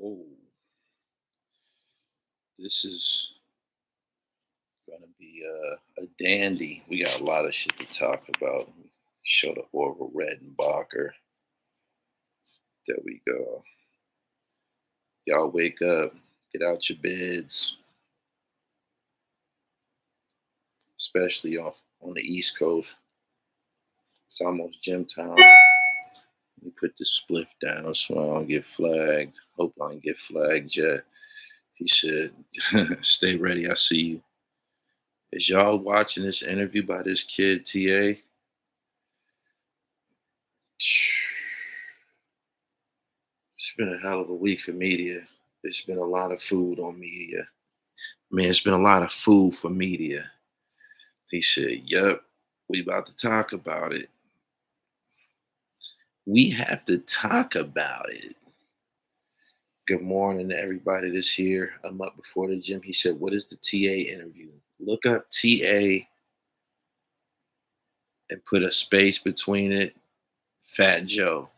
Oh, this is gonna be a dandy. We got a lot of shit to talk about. Show the Orville Redenbacher. There we go. Y'all wake up, get out your beds, especially on the East Coast. It's almost gym time. Let me put this spliff down so I don't get flagged. Hope I don't get flagged yet. He said, stay ready, I see you. Is y'all watching this interview by this kid, TA? It's been a hell of a week for media. It's been a lot of food on media. Man, it's been a lot of food for media. He said, yup, we about to talk about it. We have to talk about it. Good morning to everybody that's here. I'm up before the gym. He said, what is the TA interview? Look up TA and put a space between it. Fat Joe.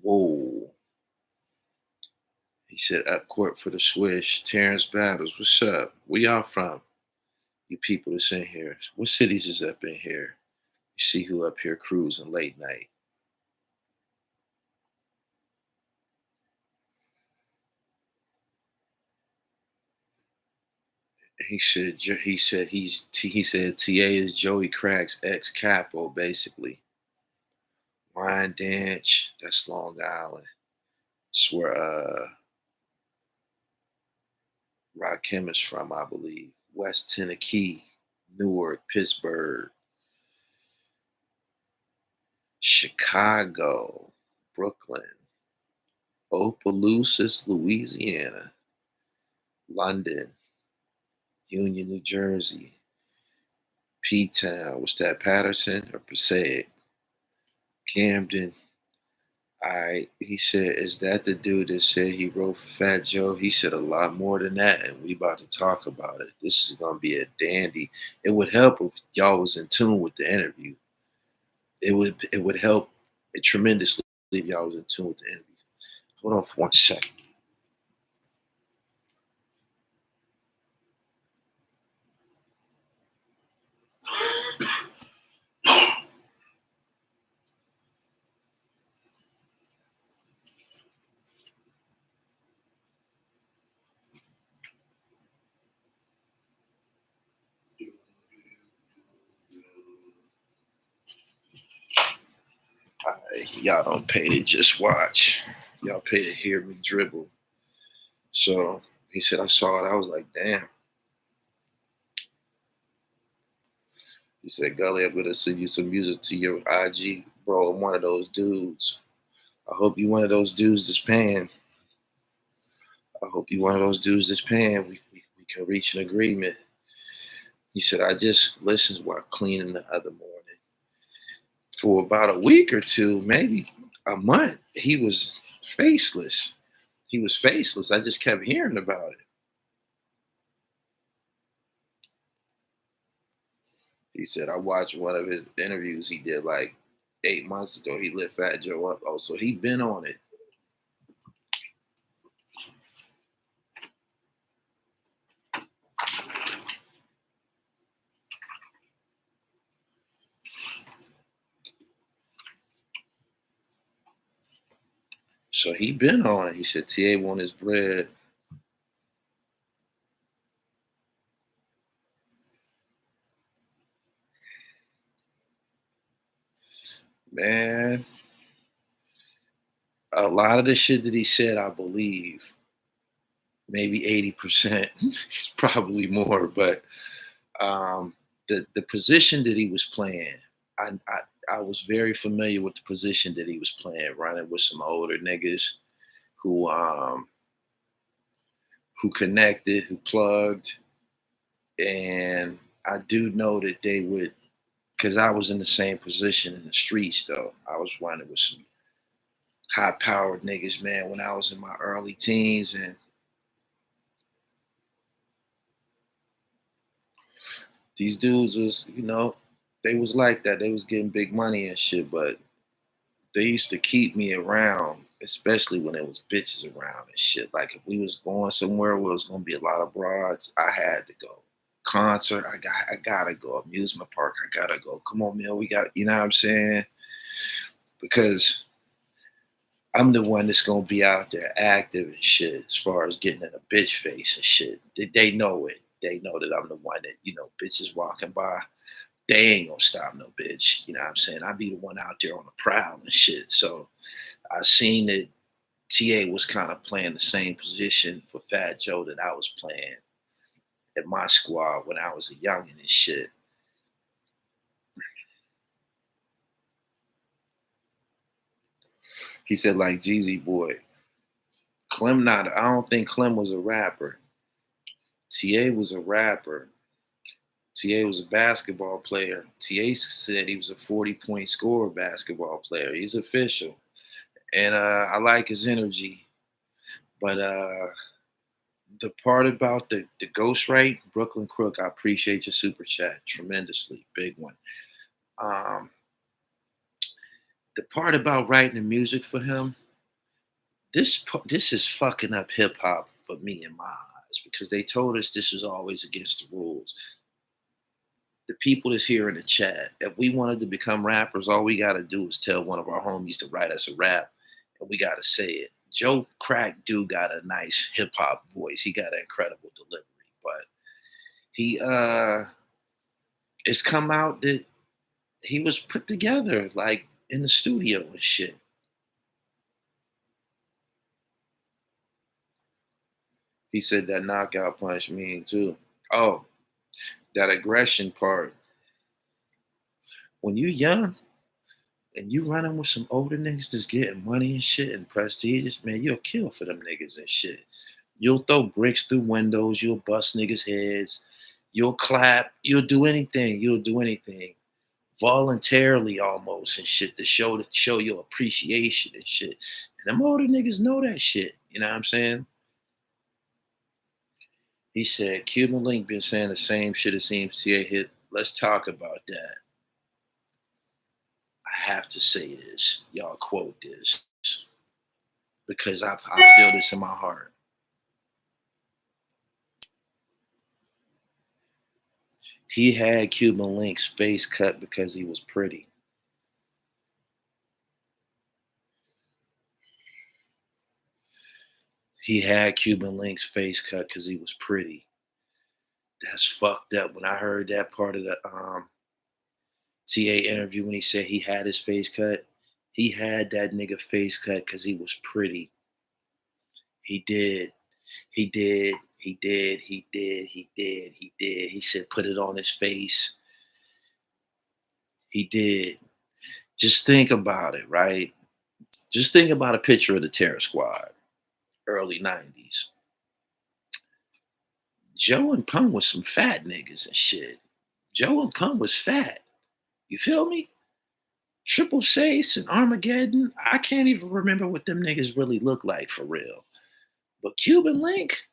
Whoa. He said, up court for the swish. Terrence Battles, what's up? Where y'all from? You people that's in here. What cities is up in here? You see who up here cruising late night. He said TA is Joey Crack's ex-capo, basically. Ryan Danch, that's Long Island. That's where Rakim is from, I believe. West Tennessee, Newark, Pittsburgh, Chicago, Brooklyn, Opelousas, Louisiana, London, Union, New Jersey, P-Town, what's that, Patterson or Passaic, Camden. All right, he said, is that the dude that said he wrote for Fat Joe? He said a lot more than that, and we about to talk about it. This is going to be a dandy. It would help if y'all was in tune with the interview. It would help tremendously if y'all was in tune with the interview. Hold on for 1 second. Y'all don't pay to just watch. Y'all pay to hear me dribble. So he said, I saw it. I was like, damn. He said, Gully, I'm going to send you some music to your IG. Bro, I'm one of those dudes. I hope you one of those dudes that's paying. I hope you one of those dudes that's paying. We can reach an agreement. He said, I just listened while cleaning the other morning. For about a week or two, maybe a month, he was faceless. He was faceless. I just kept hearing about it. He said, I watched one of his interviews he did like 8 months ago. He lit Fat Joe up. Oh, so he been on it. So he been on it. He said, TA want his bread. Man, a lot of the shit that he said, I believe. Maybe 80%, probably more. But the position that he was playing, I was very familiar with the position that he was playing, running with some older niggas who connected, who plugged. And I do know that they would, because I was in the same position in the streets, though. I was running with some high-powered niggas, man, when I was in my early teens. And these dudes was, they was like that. They was getting big money and shit, but they used to keep me around especially when there was bitches around and shit. Like if we was going somewhere where it was gonna be a lot of broads, I had to go. Concert, I gotta go. Amusement park, I gotta go. Come on, man, we got, you know what I'm saying? Because I'm the one that's gonna be out there active and shit as far as getting in a bitch face and shit. They know it. They know that I'm the one that, bitches walking by, they ain't gonna stop no bitch. You know what I'm saying? I be the one out there on the prowl and shit. So I seen that TA was kind of playing the same position for Fat Joe that I was playing at my squad when I was a youngin' and shit. He said, like, Jeezy boy, I don't think Clem was a rapper. TA was a rapper. TA was a basketball player. TA said he was a 40-point scorer basketball player. He's official. And I like his energy. But the part about the ghostwrite, Brooklyn Crook, I appreciate your super chat tremendously. Big one. The part about writing the music for him, this is fucking up hip hop for me in my eyes because they told us this was always against the rules. The people that's here in the chat, if we wanted to become rappers, all we got to do is tell one of our homies to write us a rap, and we got to say it. Joe Crack do got a nice hip hop voice. He got an incredible delivery, but he it's come out that he was put together like in the studio and shit. He said that knockout punch mean too. Oh, that aggression part. When you young and you running with some older niggas that's getting money and shit and prestige, man, you'll kill for them niggas and shit. You'll throw bricks through windows. You'll bust niggas' heads. You'll clap. You'll do anything. You'll do anything voluntarily almost and shit to show your appreciation and shit. And them older niggas know that shit. You know what I'm saying? He said, Cuban Link been saying the same shit it seems TA hit. Let's talk about that. I have to say this. Y'all quote this. Because I feel this in my heart. He had Cuban Link's face cut because he was pretty. He had Cuban Link's face cut because he was pretty. That's fucked up. When I heard that part of the TA interview when he said he had his face cut, he had that nigga face cut because he was pretty. He did. He did. He did. He did. He did. He did. He said put it on his face. He did. Just think about it, right? Just think about a picture of the Terror Squad, early 90s. Joe and Pun was some fat niggas and shit. Joe and Pun was fat. You feel me? Triple Sace and Armageddon, I can't even remember what them niggas really look like for real. But Cuban Link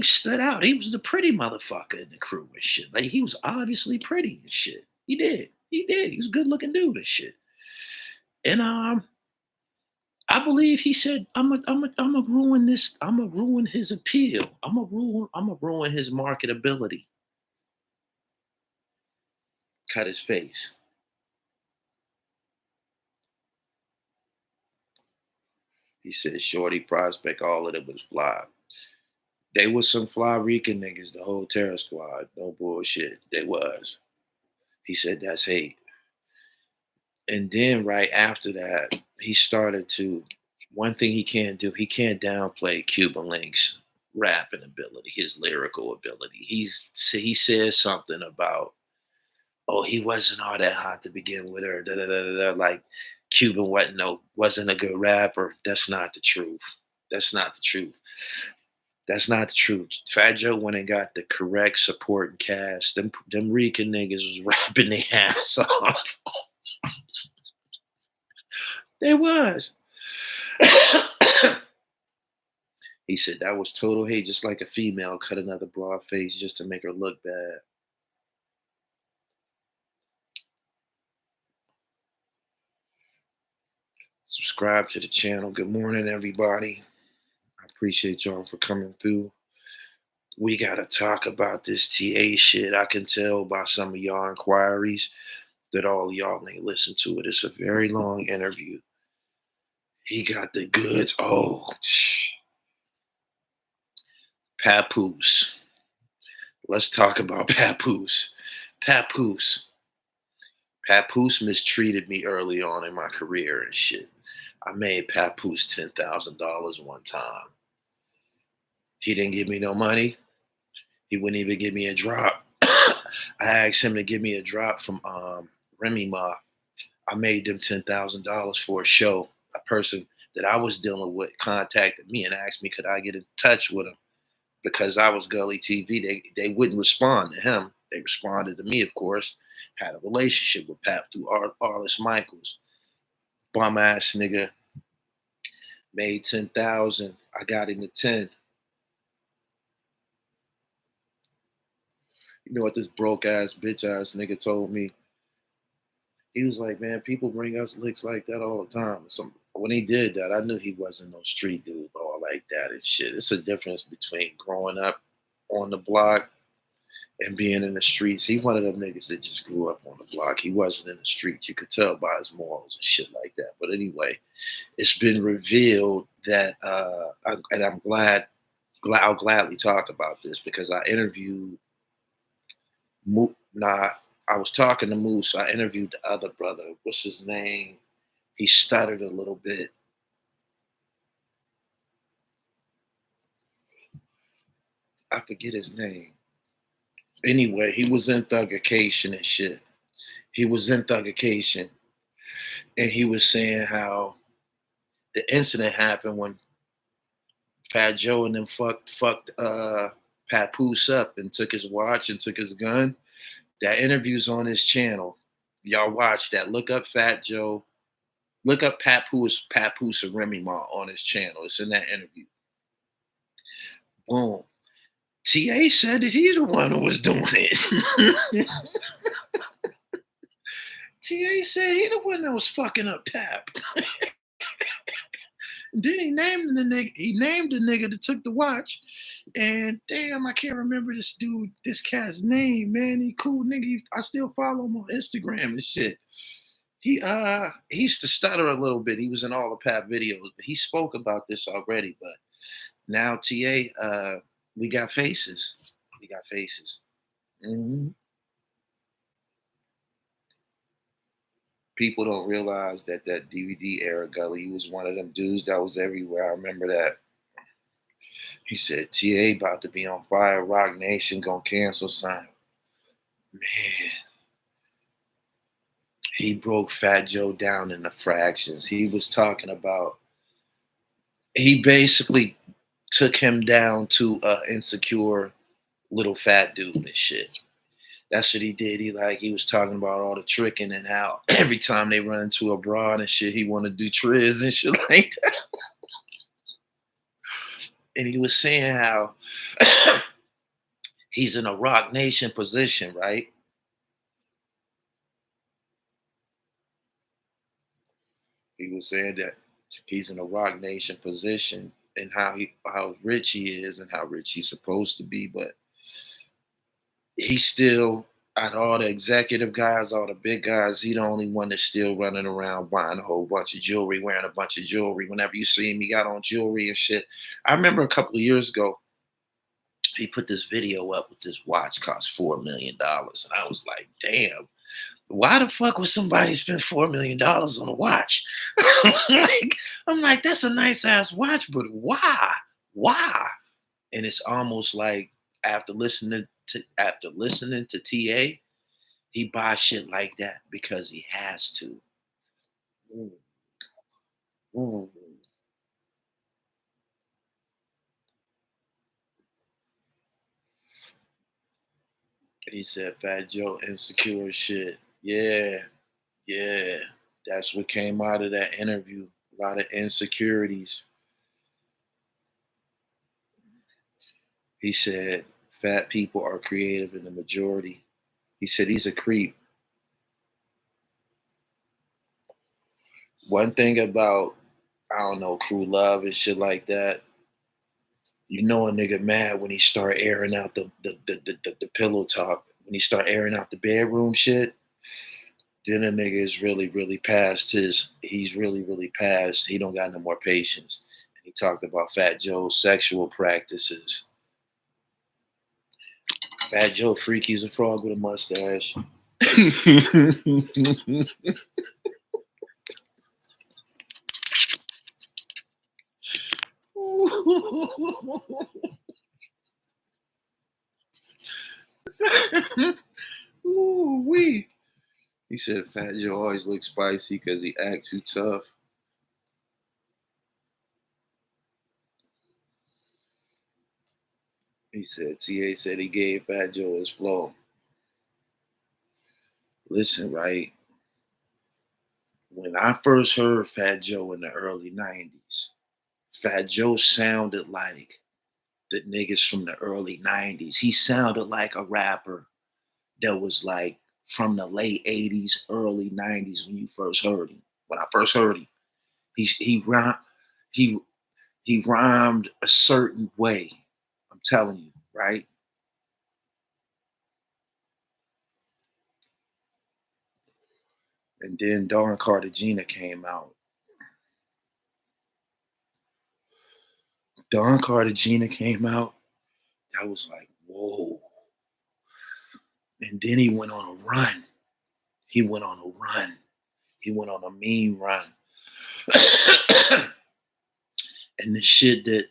stood out. He was the pretty motherfucker in the crew and shit. Like he was obviously pretty and shit. He did. He was a good looking dude and shit. And I believe he said, I'm a ruin this. I'm a ruin his appeal. I'm a ruin his marketability. Cut his face. He said, Shorty Prospect, all of it was fly. They was some fly Rican niggas, the whole Terror Squad. No bullshit. They was. He said that's hate. And then right after that, he started to, one thing he can't do, he can't downplay Cuban Link's rapping ability, his lyrical ability. He says something about, oh, he wasn't all that hot to begin with, or da da da da. Like Cuban wasn't a good rapper. That's not the truth. That's not the truth. That's not the truth. Fat Joe went and got the correct supporting cast. Them Rican niggas was rapping their ass off. They was. He said that was total hate, just like a female cut another broad face just to make her look bad. subscribe to the channel. Good morning, everybody. I appreciate y'all for coming through. We got to talk about this TA shit. I can tell by some of y'all inquiries that all y'all ain't listen to it. It's a very long interview. He got the goods. Oh, Papoose. Let's talk about Papoose. Papoose mistreated me early on in my career and shit. I made Papoose $10,000 one time. He didn't give me no money. He wouldn't even give me a drop. I asked him to give me a drop from Remy Ma. I made them $10,000 for a show. A person that I was dealing with contacted me and asked me could I get in touch with him because I was Gully TV. They wouldn't respond to him. They responded to me, of course. Had a relationship with Pap through Arliss Michaels. Bum ass nigga. Made 10,000. I got him to 10. You know what this broke ass, bitch ass nigga told me? He was like, man, people bring us licks like that all the time. When he did that, I knew he wasn't no street dude all like that and shit. It's a difference between growing up on the block and being in the streets. He one of them niggas that just grew up on the block. He wasn't in the streets. You could tell by his morals and shit like that. But anyway, it's been revealed that, and I'll gladly talk about this because I interviewed I was talking to Moose. I interviewed the other brother. What's his name? He stuttered a little bit. I forget his name. Anyway, he was in Thuggication and shit. He was in Thuggication. And he was saying how the incident happened when Fat Joe and them fucked Papoose up and took his watch and took his gun. That interview's on his channel. Y'all watch that. Look up Fat Joe. Look up Papoose and Remy Ma on his channel. It's in that interview. Boom. TA said that he the one who was doing it. TA said he the one that was fucking up Pap. Then he named the nigga that took the watch. And damn, I can't remember this cat's name, man. He cool nigga. I still follow him on Instagram and shit. He used to stutter a little bit. He was in all the Pap videos, but he spoke about this already. But now TA, we got faces. We got faces. Mm-hmm. People don't realize that DVD era Gully, he was one of them dudes that was everywhere. I remember that. He said, TA about to be on fire. Rock Nation gonna cancel something. Man. He broke Fat Joe down into fractions. He was talking about, he basically took him down to insecure little fat dude and shit. That's what he did. He was talking about all the tricking and how every time they run into a broad and shit, he want to do triz and shit like that. And he was saying how he's in a Rock Nation position, right? He was saying that he's in a Rock Nation position and how rich he is and how rich he's supposed to be, but he's still, out of all the executive guys, all the big guys, he the only one that's still running around buying a whole bunch of jewelry, wearing a bunch of jewelry. Whenever you see him, he got on jewelry and shit. I remember a couple of years ago, he put this video up with this watch cost $4 million. And I was like, damn, why the fuck would somebody spend $4 million on a watch? I'm like, that's a nice ass watch, but why? Why? And it's almost like after listening to TA, he buys shit like that because he has to. Ooh. Ooh. He said Fat Joe insecure shit. Yeah. That's what came out of that interview. A lot of insecurities. He said fat people are creative in the majority. He said he's a creep. One thing about I don't know, Crew Love and shit like that. You know a nigga mad when he start airing out the pillow talk. When he start airing out the bedroom shit, then a nigga is really, really past his, he's really, really past, he don't got no more patience. And he talked about Fat Joe's sexual practices. Fat Joe freaky as a frog with a mustache. Ooh, wee. He said Fat Joe always looks spicy because he acts too tough. He said TA said he gave Fat Joe his flow. Listen, right? When I first heard Fat Joe in the early 90s, Fat Joe sounded like the niggas from the early 90s. He sounded like a rapper that was like from the late 80s, early 90s when you first heard him. When I first heard him, he he rhymed a certain way. I'm telling you, right? And then Dawn Cartagena came out. Dawn Cartagena came out. I was like, whoa. And then he went on a run. He went on a run. He went on a mean run. And the shit that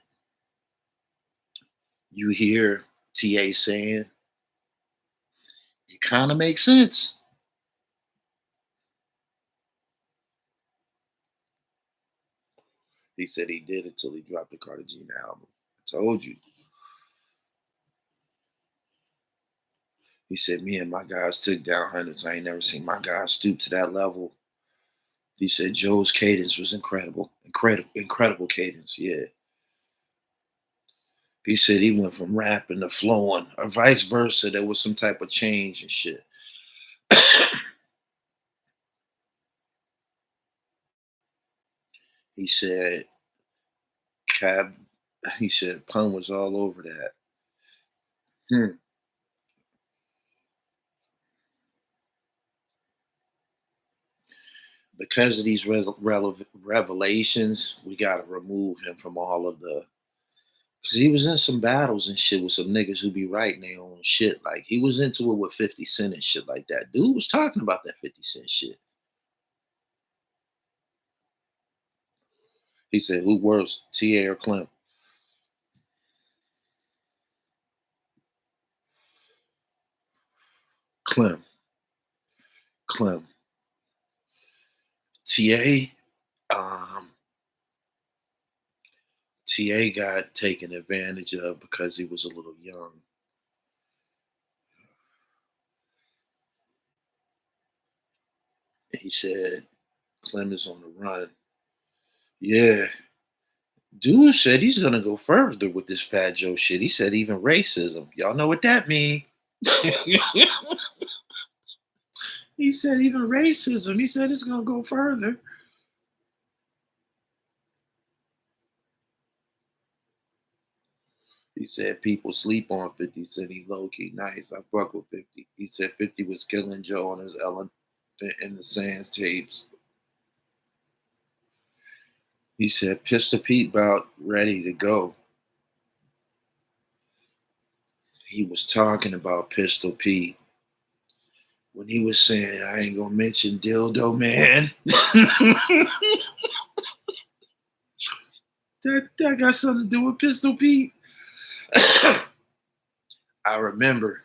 you hear TA saying, it kind of makes sense. He said he did until he dropped the Cartagena album. I told you. He said, me and my guys took down hundreds. I ain't never seen my guys stoop to that level. He said Joe's cadence was incredible. Incredible cadence, yeah. He said he went from rapping to flowing, or vice versa. There was some type of change and shit. He said, Cab, he said Pun was all over that. Hmm. Because of these revelations, we got to remove him from all of the. Because he was in some battles and shit with some niggas who be writing their own shit. Like, he was into it with 50 Cent and shit like that. Dude was talking about that 50 Cent shit. He said, who worse, TA or Clem? Clem. Clem. TA, um, TA got taken advantage of because he was a little young. He said, Clem is on the run. Yeah. Dude said he's gonna go further with this Fat Joe shit. He said even racism. Y'all know what that mean. He said even racism. He said it's gonna go further. He said people sleep on 50. He said he low key nice. I fuck with 50. He said 50 was killing Joe on his Ellen in the Sands tapes. He said Pistol Pete about ready to go. He was talking about Pistol Pete when he was saying, I ain't gonna mention Dildo Man. that got something to do with Pistol Pete. I remember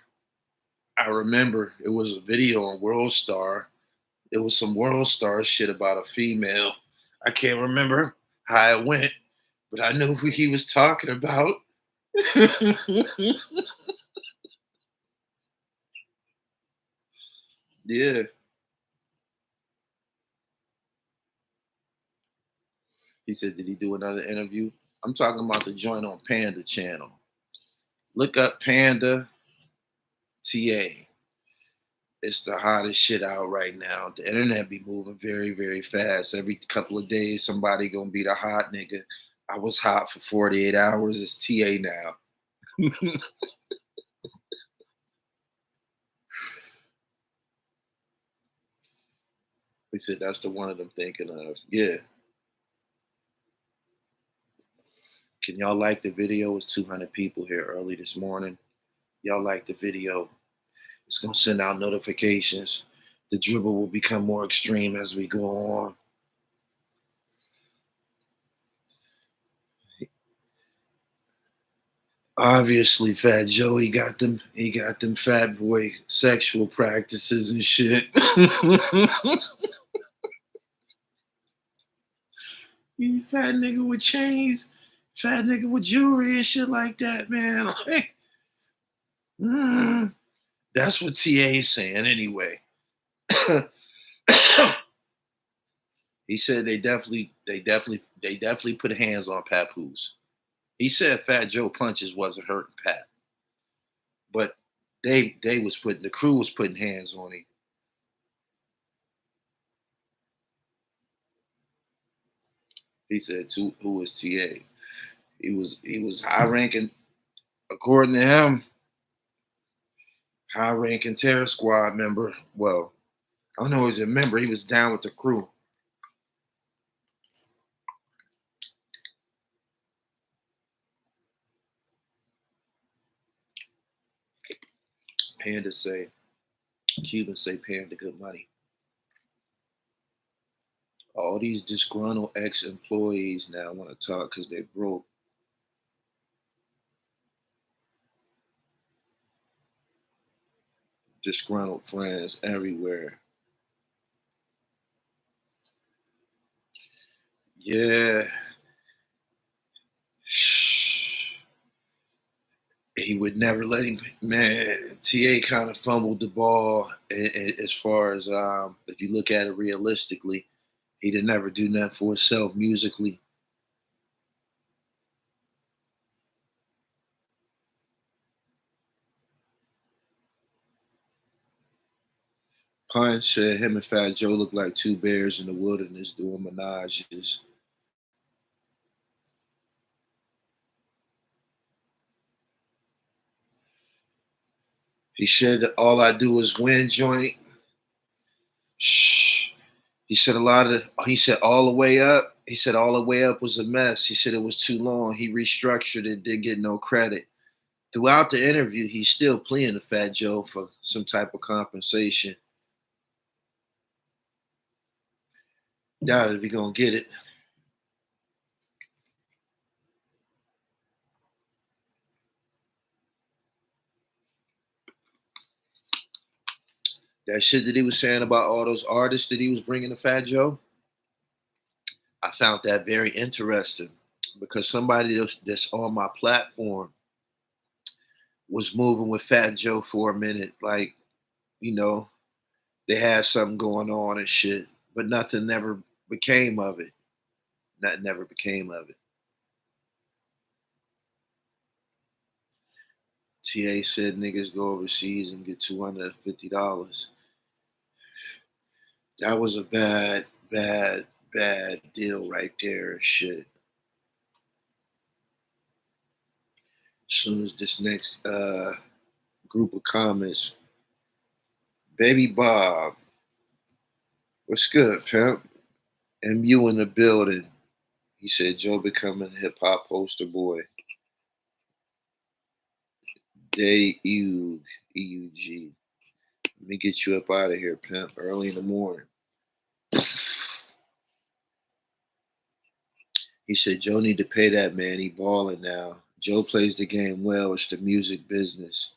it was a video on World Star. It was some World Star shit about a female. I can't remember how it went, but I knew who he was talking about. Yeah. He said, did he do another interview? I'm talking about the joint on Panda channel. Look up Panda TA. It's the hottest shit out right now. The internet be moving very, very fast. Every couple of days, somebody gonna be the hot nigga. I was hot for 48 hours. It's TA now. He said that's the one of them thinking of. Yeah. Can y'all like the video? It's 200 people here early this morning. Y'all like the video? It's gonna send out notifications. The dribble will become more extreme as we go on. Obviously, Fat Joe, he got them fat boy sexual practices and shit. You fat nigga with chains, fat nigga with jewelry and shit like that, man. That's what TA is saying anyway. He said they definitely put hands on Papoose. He said Fat Joe punches wasn't hurting Pat, but the crew was putting hands on him. He said, "Who was TA?" He was high ranking, according to him, high ranking terror squad member. Well, I don't know, he's a member. He was down with the crew. Panda say, Cubans say Panda good money. All these disgruntled ex-employees now want to talk because they're broke. Disgruntled friends everywhere. Yeah. He would never let him, man. TA kind of fumbled the ball as far as if you look at it realistically. He did never do nothing for himself musically. Punch said him and Fat Joe look like two bears in the wilderness doing menages. He said that all I do is win joint. He said he said all the way up. He said all the way up was a mess. He said it was too long. He restructured it, didn't get no credit. Throughout the interview, he's still pleading to Fat Joe for some type of compensation. Doubt if he gonna get it. That shit that he was saying about all those artists that he was bringing to Fat Joe, I found that very interesting because somebody that's on my platform was moving with Fat Joe for a minute. Like, you know, they had something going on and shit, but nothing never became of it. Nothing never became of it. TA said niggas go overseas and get $250. That was a bad, bad, bad deal right there. Shit. As soon as this next group of comments, Baby Bob, what's good, pimp? MU in the building. He said Joe becoming a hip hop poster boy. Day EUG. Let me get you up out of here, pimp, early in the morning. He said Joe need to pay that man. He balling now. Joe plays the game well. It's the music business.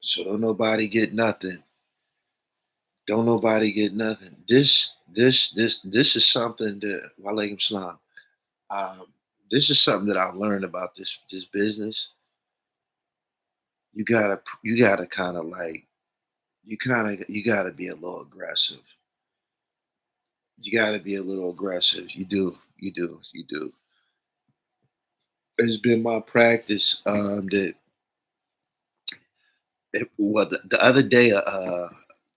So don't nobody get nothing. Don't nobody get nothing. This is something that Walaikum Salam. This is something that I've learned about this business. You gotta kind of like you gotta be a little aggressive. You gotta be a little aggressive. You do. It's been my practice that well the other day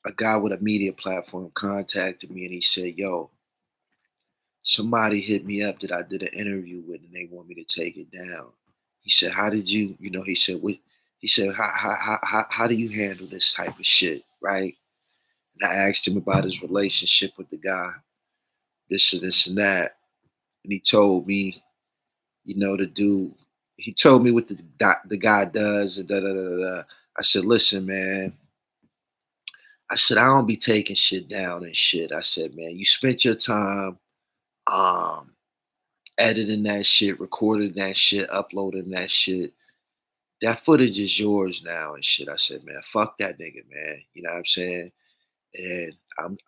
a guy with a media platform contacted me and he said, yo, somebody hit me up that I did an interview with and they want me to take it down. He said, how did you, he said, what, he said, how do you handle this type of shit, right? And I asked him about his relationship with the guy, this and this and that. And he told me, the dude, he told me what the guy does and da da da da. I said, listen, man. I said, I don't be taking shit down and shit. I said, man, you spent your time um editing that shit, recording that shit, uploading that shit. That footage is yours now and shit. I said, man, fuck that nigga, man. You know what I'm saying? And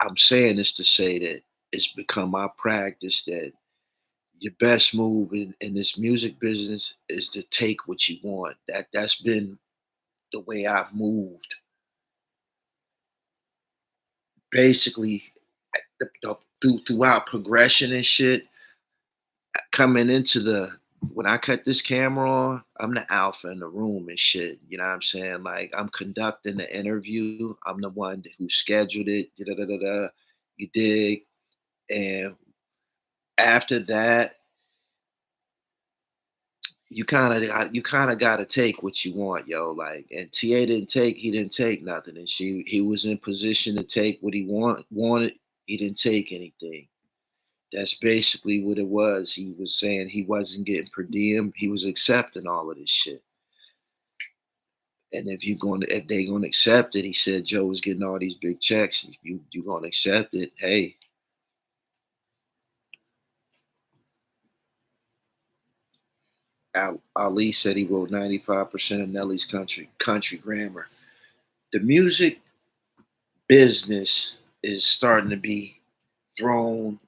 I'm saying this to say that it's become my practice that your best move in this music business is to take what you want. That's been the way I've moved. Basically, throughout progression and shit, coming into when I cut this camera on, I'm the alpha in the room and shit. You know what I'm saying? Like I'm conducting the interview. I'm the one who scheduled it. Da, da, da, da, you dig? And after that, you kind of got to take what you want, yo. Like, and Ta he didn't take nothing, and he was in position to take what he wanted. He didn't take anything. That's basically what it was. He was saying he wasn't getting per diem. He was accepting all of this shit. And if they gonna accept it, he said Joe was getting all these big checks. If you gonna accept it, hey. Ali said he wrote 95% of Nelly's country grammar. The music business is starting to be thrown.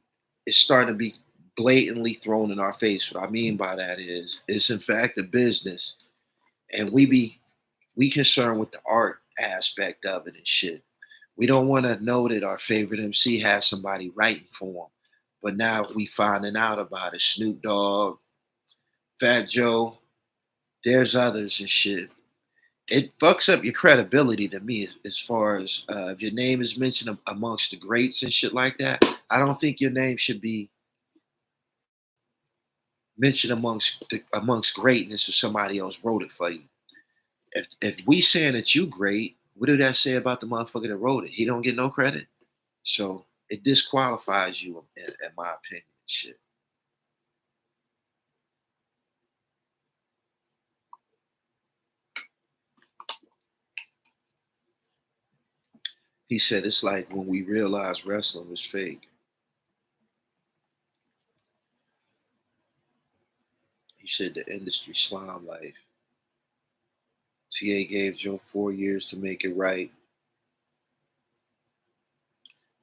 It's starting to be blatantly thrown in our face. What I mean by that is, it's in fact a business, and we concerned with the art aspect of it and shit. We don't want to know that our favorite MC has somebody writing for him, but now we finding out about it. Snoop Dogg, Fat Joe, there's others and shit. It fucks up your credibility to me as far as if your name is mentioned amongst the greats and shit like that. I don't think your name should be mentioned amongst greatness if somebody else wrote it for you. If we saying that you great, what did that say about the motherfucker that wrote it? He don't get no credit. So it disqualifies you, in my opinion. Shit. He said it's like when we realized wrestling was fake. He said the industry slime life. TA gave Joe 4 years to make it right.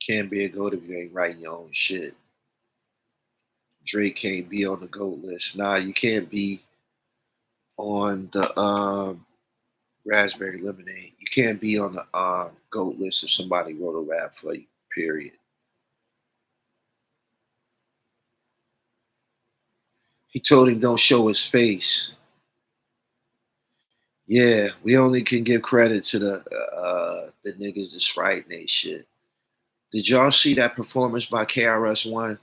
Can't be a GOAT if you ain't writing your own shit. Drake can't be on the GOAT list. Nah, you can't be on the Raspberry Lemonade. You can't be on the GOAT list if somebody wrote a rap for you, period. He told him don't show his face. Yeah, we only can give credit to the niggas that's writing they shit. Did y'all see that performance by KRS-One?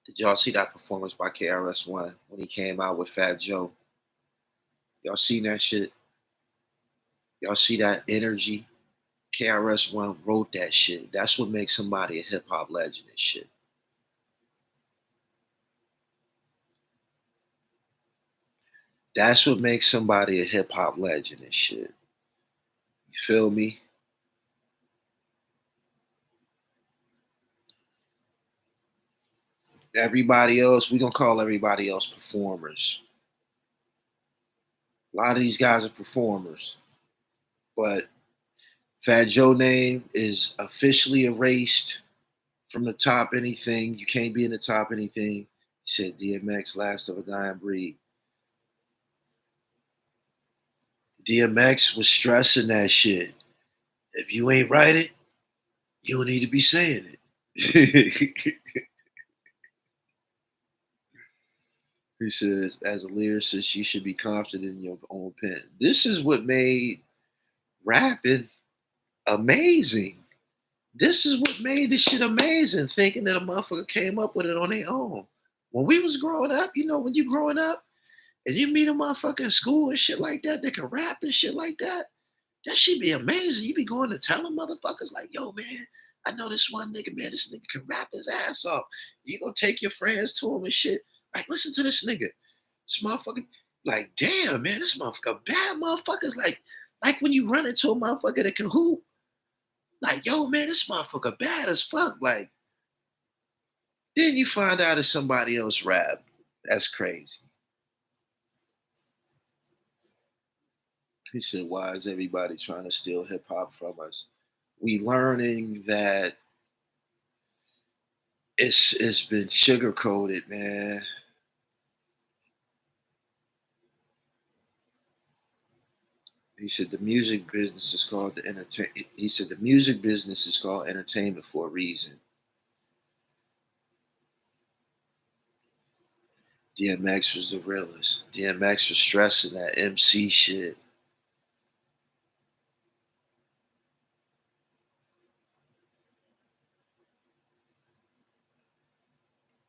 Did y'all see that performance by KRS-One when he came out with Fat Joe? Y'all seen that shit? Y'all see that energy? KRS-One wrote that shit. That's what makes somebody a hip hop legend and shit. That's what makes somebody a hip hop legend and shit. You feel me? Everybody else, we gonna call everybody else performers. A lot of these guys are performers, but Fat Joe name is officially erased from the top anything. You can't be in the top anything. He said DMX, last of a dying breed. DMX was stressing that shit. If you ain't write it, you don't need to be saying it. He says, as a lyricist, you should be confident in your own pen. This is what made rapping amazing. This is what made this shit amazing, thinking that a motherfucker came up with it on their own. When we was growing up, you know, when you growing up and you meet a motherfucker in school and shit like that can rap and shit like that should be amazing. You be going to tell them motherfuckers like, yo, man, I know this one nigga, man, this nigga can rap his ass off. You gonna take your friends to him and shit. Like, listen to this nigga. This motherfucker, like, damn, man, this motherfucker bad motherfuckers. Like when you run into a motherfucker that can hoop, like, yo, man, this motherfucker bad as fuck. Like, then you find out it's somebody else rap. That's crazy. He said, why is everybody trying to steal hip hop from us? We learning that it's been sugar coated, man. He said the music business is called the entertain. He said the music business is called entertainment for a reason. DMX was the realest. DMX was stressing that MC shit.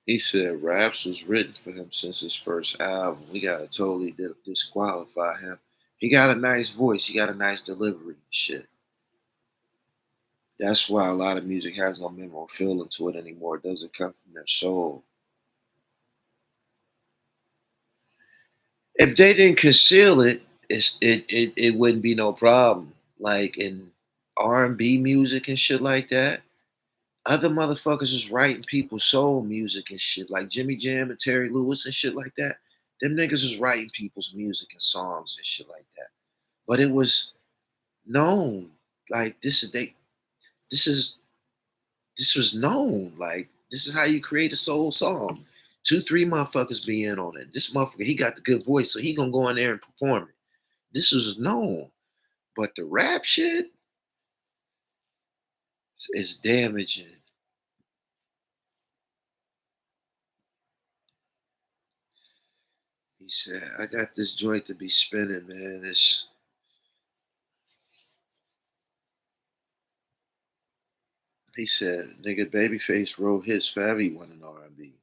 He said raps was written for him since his first album. We gotta totally disqualify him. He got a nice voice. He got a nice delivery. Shit. That's why a lot of music has no memorable feeling to it anymore. It doesn't come from their soul. If they didn't conceal it, it wouldn't be no problem. Like in R&B music and shit like that, other motherfuckers is writing people's soul music and shit, like Jimmy Jam and Terry Lewis and shit like that. Them niggas is writing people's music and songs and shit like that. But it was known, like this is this was known. Like this is how you create a soul song. 2, 3 motherfuckers be in on it. This motherfucker, he got the good voice, so he gonna go in there and perform it. This was known. But the rap shit is damaging. He said, I got this joint to be spinning, man. He said, nigga, Babyface wrote his for everyone in R&B.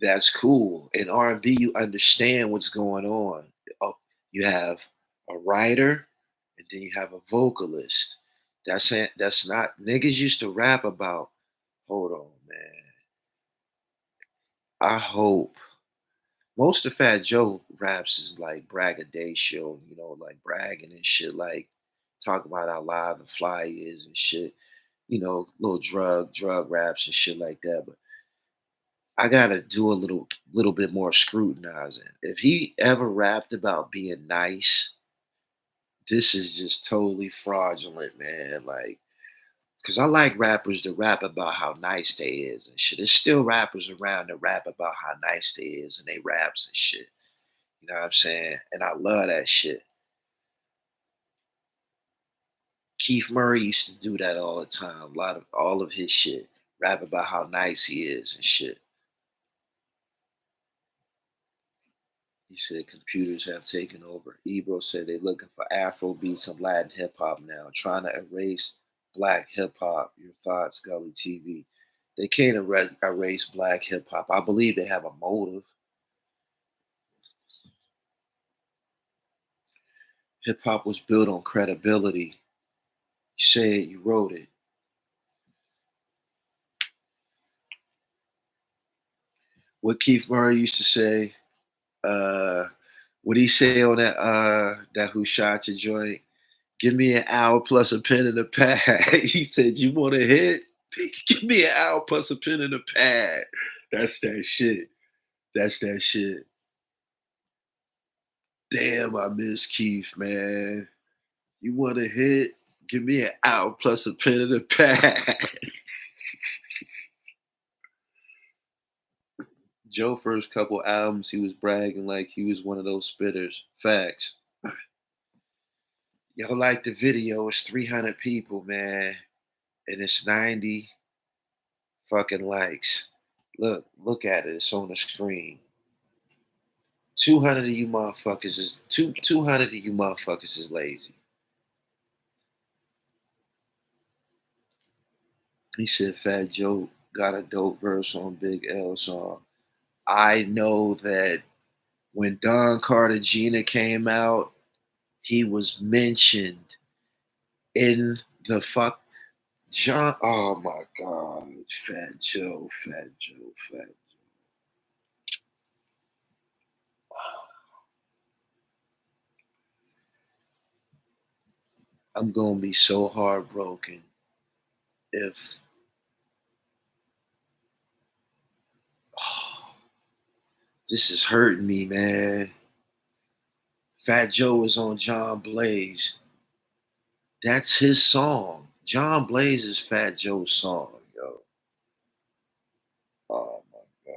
That's cool. In R&B, you understand what's going on. Oh, you have a writer, and then you have a vocalist. That's not niggas used to rap about. Hold on, man. I hope most of Fat Joe raps is like braggadocio, you know, like bragging and shit, like talk about how live and fly he is and shit, you know, little drug raps and shit like that. But I gotta do a little bit more scrutinizing. If he ever rapped about being nice, this is just totally fraudulent, man. Like, cause I like rappers to rap about how nice they is and shit. There's still rappers around that rap about how nice they is and they raps and shit. You know what I'm saying? And I love that shit. Keith Murray used to do that all the time. A lot of all of his shit. Rap about how nice he is and shit. He said computers have taken over. Ebro said they're looking for Afro beats and Latin hip hop now, trying to erase black hip hop. Your thoughts, Gully TV? They can't erase black hip hop. I believe they have a motive. Hip hop was built on credibility. You said you wrote it. What Keith Murray used to say, uh, what he say on that Who Shot Your joint? Give me an hour plus a pen and a pad. He said, you want a hit? Give me an hour plus a pen and a pad. That's that shit. That's that shit. Damn, I miss Keith, man. You want a hit? Give me an hour plus a pen and a pad. Joe first couple albums, he was bragging like he was one of those spitters. Facts. Yo, like the video, it's 300 people, man, and it's 90 fucking likes. Look at it. It's on the screen. 200 of you motherfuckers is 200 of you motherfuckers is lazy. He said Fat Joe got a dope verse on Big L song. I know that when Don Cartagena came out, he was mentioned in the fuck John. Oh my God, Fat Joe, Fat Joe, Fat Joe. I'm gonna be so heartbroken if oh, this is hurting me, man. Fat Joe was on John Blaze. That's his song. John Blaze is Fat Joe's song, yo. Oh my God.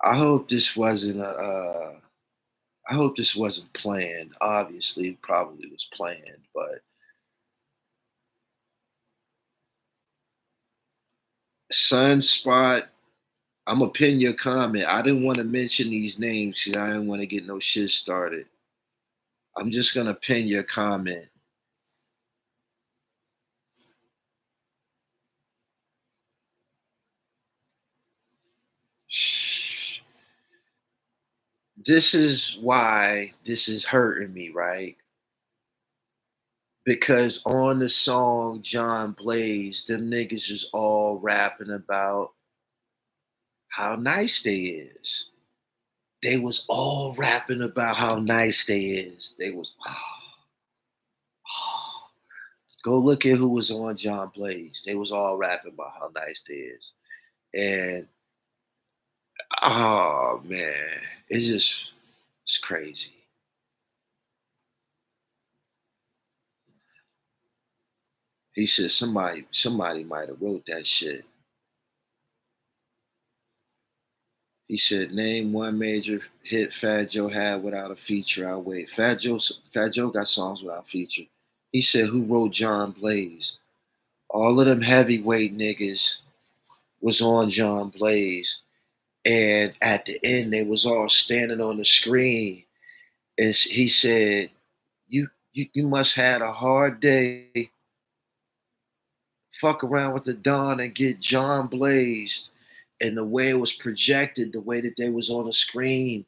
I hope this wasn't a. I hope this wasn't planned. Obviously, it probably was planned, but Sunspot. I'm gonna pin your comment. I didn't want to mention these names because I didn't want to get no shit started. I'm just gonna pin your comment. This is why this is hurting me, right? Because on the song John Blaze, them niggas is all rapping about how nice they is. They was all rapping about how nice they is. They was go look at who was on John Blaze. They was all rapping about how nice they is. And oh man, it's crazy. He said somebody might have wrote that shit. He said, name one major hit Fat Joe had without a feature. I wait. Fat Joe got songs without feature. He said, who wrote John Blaze? All of them heavyweight niggas was on John Blaze. And at the end, they was all standing on the screen. And he said, you must had a hard day. Fuck around with the Don and get John Blaze. And the way it was projected, the way that they was on the screen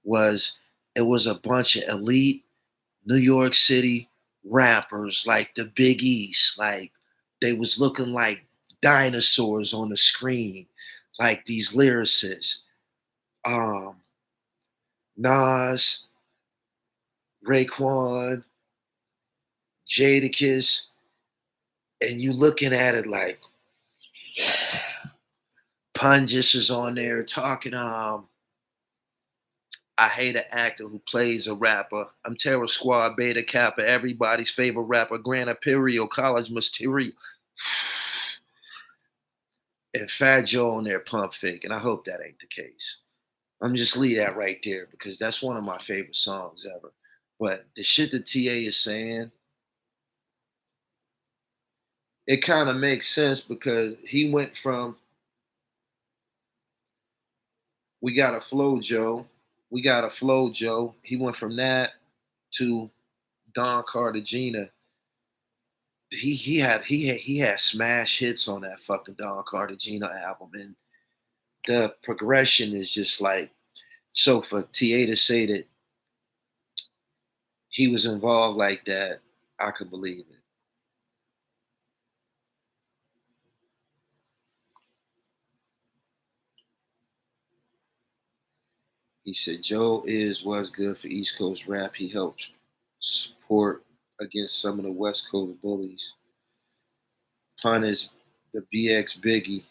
was it was a bunch of elite New York City rappers like the Big East. Like they was looking like dinosaurs on the screen, like these lyricists. Um, Nas, Raekwon, Jadakiss, and you looking at it like Punjis is on there talking. I hate an actor who plays a rapper. I'm Terror Squad, Beta Kappa, everybody's favorite rapper, Grand Imperial, College Mysterio. And Fat Joe on there pump fake, and I hope that ain't the case. I'm just leave that right there because that's one of my favorite songs ever. But the shit that TA is saying, it kind of makes sense because he went from we got a flow Joe, we got a flow Joe. He went from that to Don Cartagena. He had smash hits on that fucking Don Cartagena album, and the progression is just like so. For TA to say that he was involved like that, I could believe it. He said Joe was good for East Coast rap. He helped support against some of the West Coast bullies. Pun is the BX Biggie.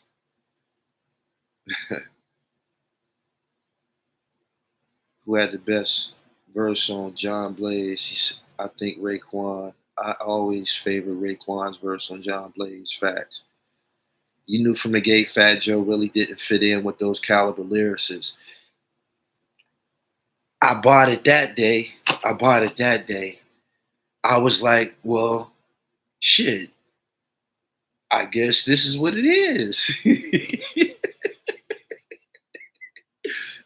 Who had the best verse on John Blaze? I think Raekwon. I always favor Raekwon's verse on John Blaze. Facts. You knew from the gate Fat Joe really didn't fit in with those caliber lyricists. I bought it that day. I bought it that day. I was like, well, shit. I guess this is what it is.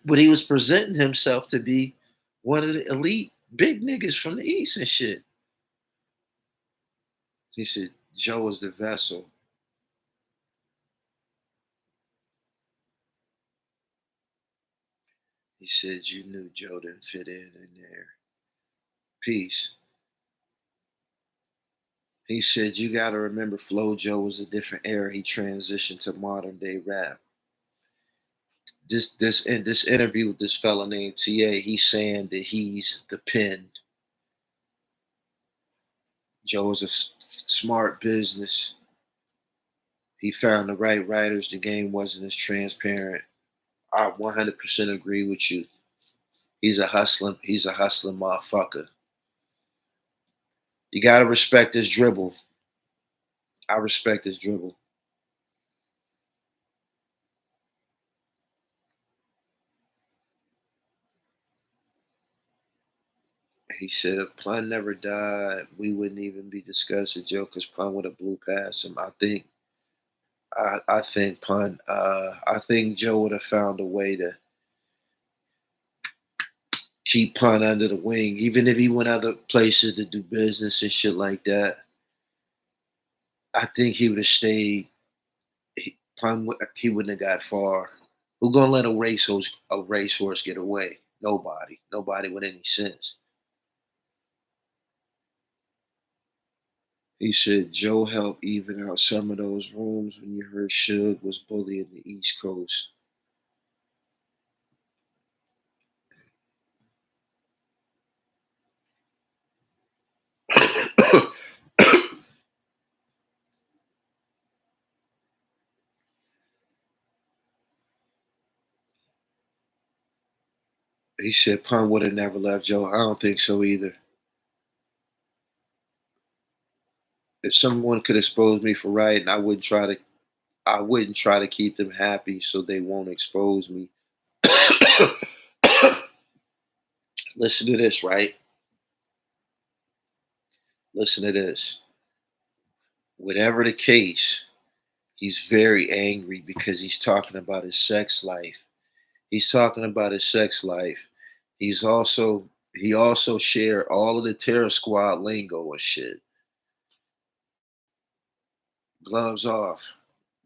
But he was presenting himself to be one of the elite big niggas from the East and shit. He said, Joe was the vessel. He said, you knew Joe didn't fit in there. Peace. He said, you got to remember Flo Joe was a different era. He transitioned to modern day rap. This interview with this fella named TA, he's saying that he's the pen. Joe was a smart business. He found the right writers. The game wasn't as transparent. I 100% agree with you. He's a hustling motherfucker. You gotta respect his dribble. I respect his dribble. He said if Pun never died, we wouldn't even be discussing Joe because Pun would have blew past him. I think Pun I think Joe would have found a way to keep Pun under the wing, even if he went other places to do business and shit like that. I think he would have stayed. He wouldn't have got far. Who gonna let a racehorse get away? Nobody. Nobody with any sense. He said Joe helped even out some of those rooms when you heard Suge was bullying the East Coast. He said Pun would have never left Joe. I don't think so either. If someone could expose me for writing, I wouldn't try to keep them happy so they won't expose me. Listen to this, right? Listen to this. Whatever the case, he's very angry because he's talking about his sex life. He's talking about his sex life. He also shared all of the Terror Squad lingo and shit. Gloves off.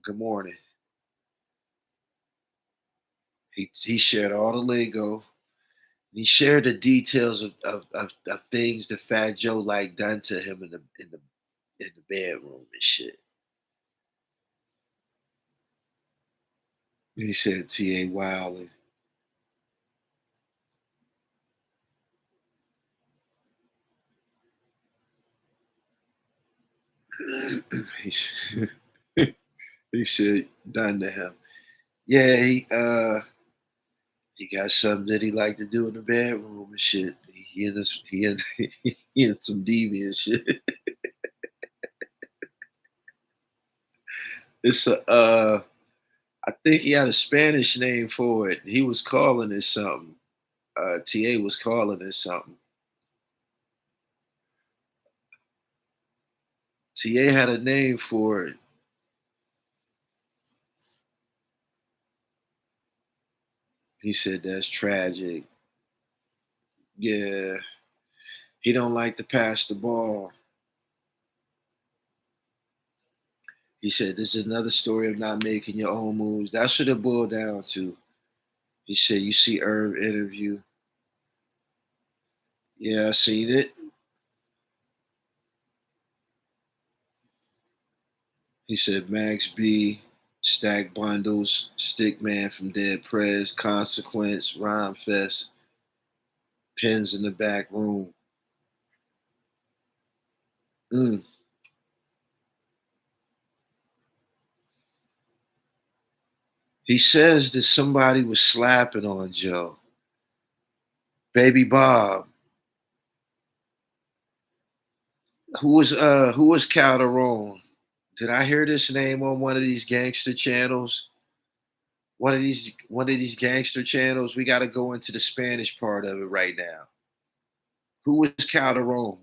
Good morning. He shared all the lingo. He shared the details of things that Fat Joe like done to him in the bedroom and shit. He said T.A. Wiley. he, he said done to him. Yeah, he got something that he like to do in the bedroom and shit. He in some deviant shit. It's I think he had a Spanish name for it. He was calling it something. TA was calling it something. TA had a name for it. He said that's tragic. Yeah, he don't like to pass the ball. He said this is another story of not making your own moves. That's what it boiled down to. He said you see Irv interview. Yeah, I seen it. He said Max B, Stack Bundles, Stickman from Dead Prez, Consequence, Rhyme Fest, Pins in the Back Room. Mm. He says that somebody was slapping on Joe. Baby Bob. Who was Calderon? Did I hear this name on one of these gangster channels? One of these gangster channels. We got to go into the Spanish part of it right now. Who was Calderon?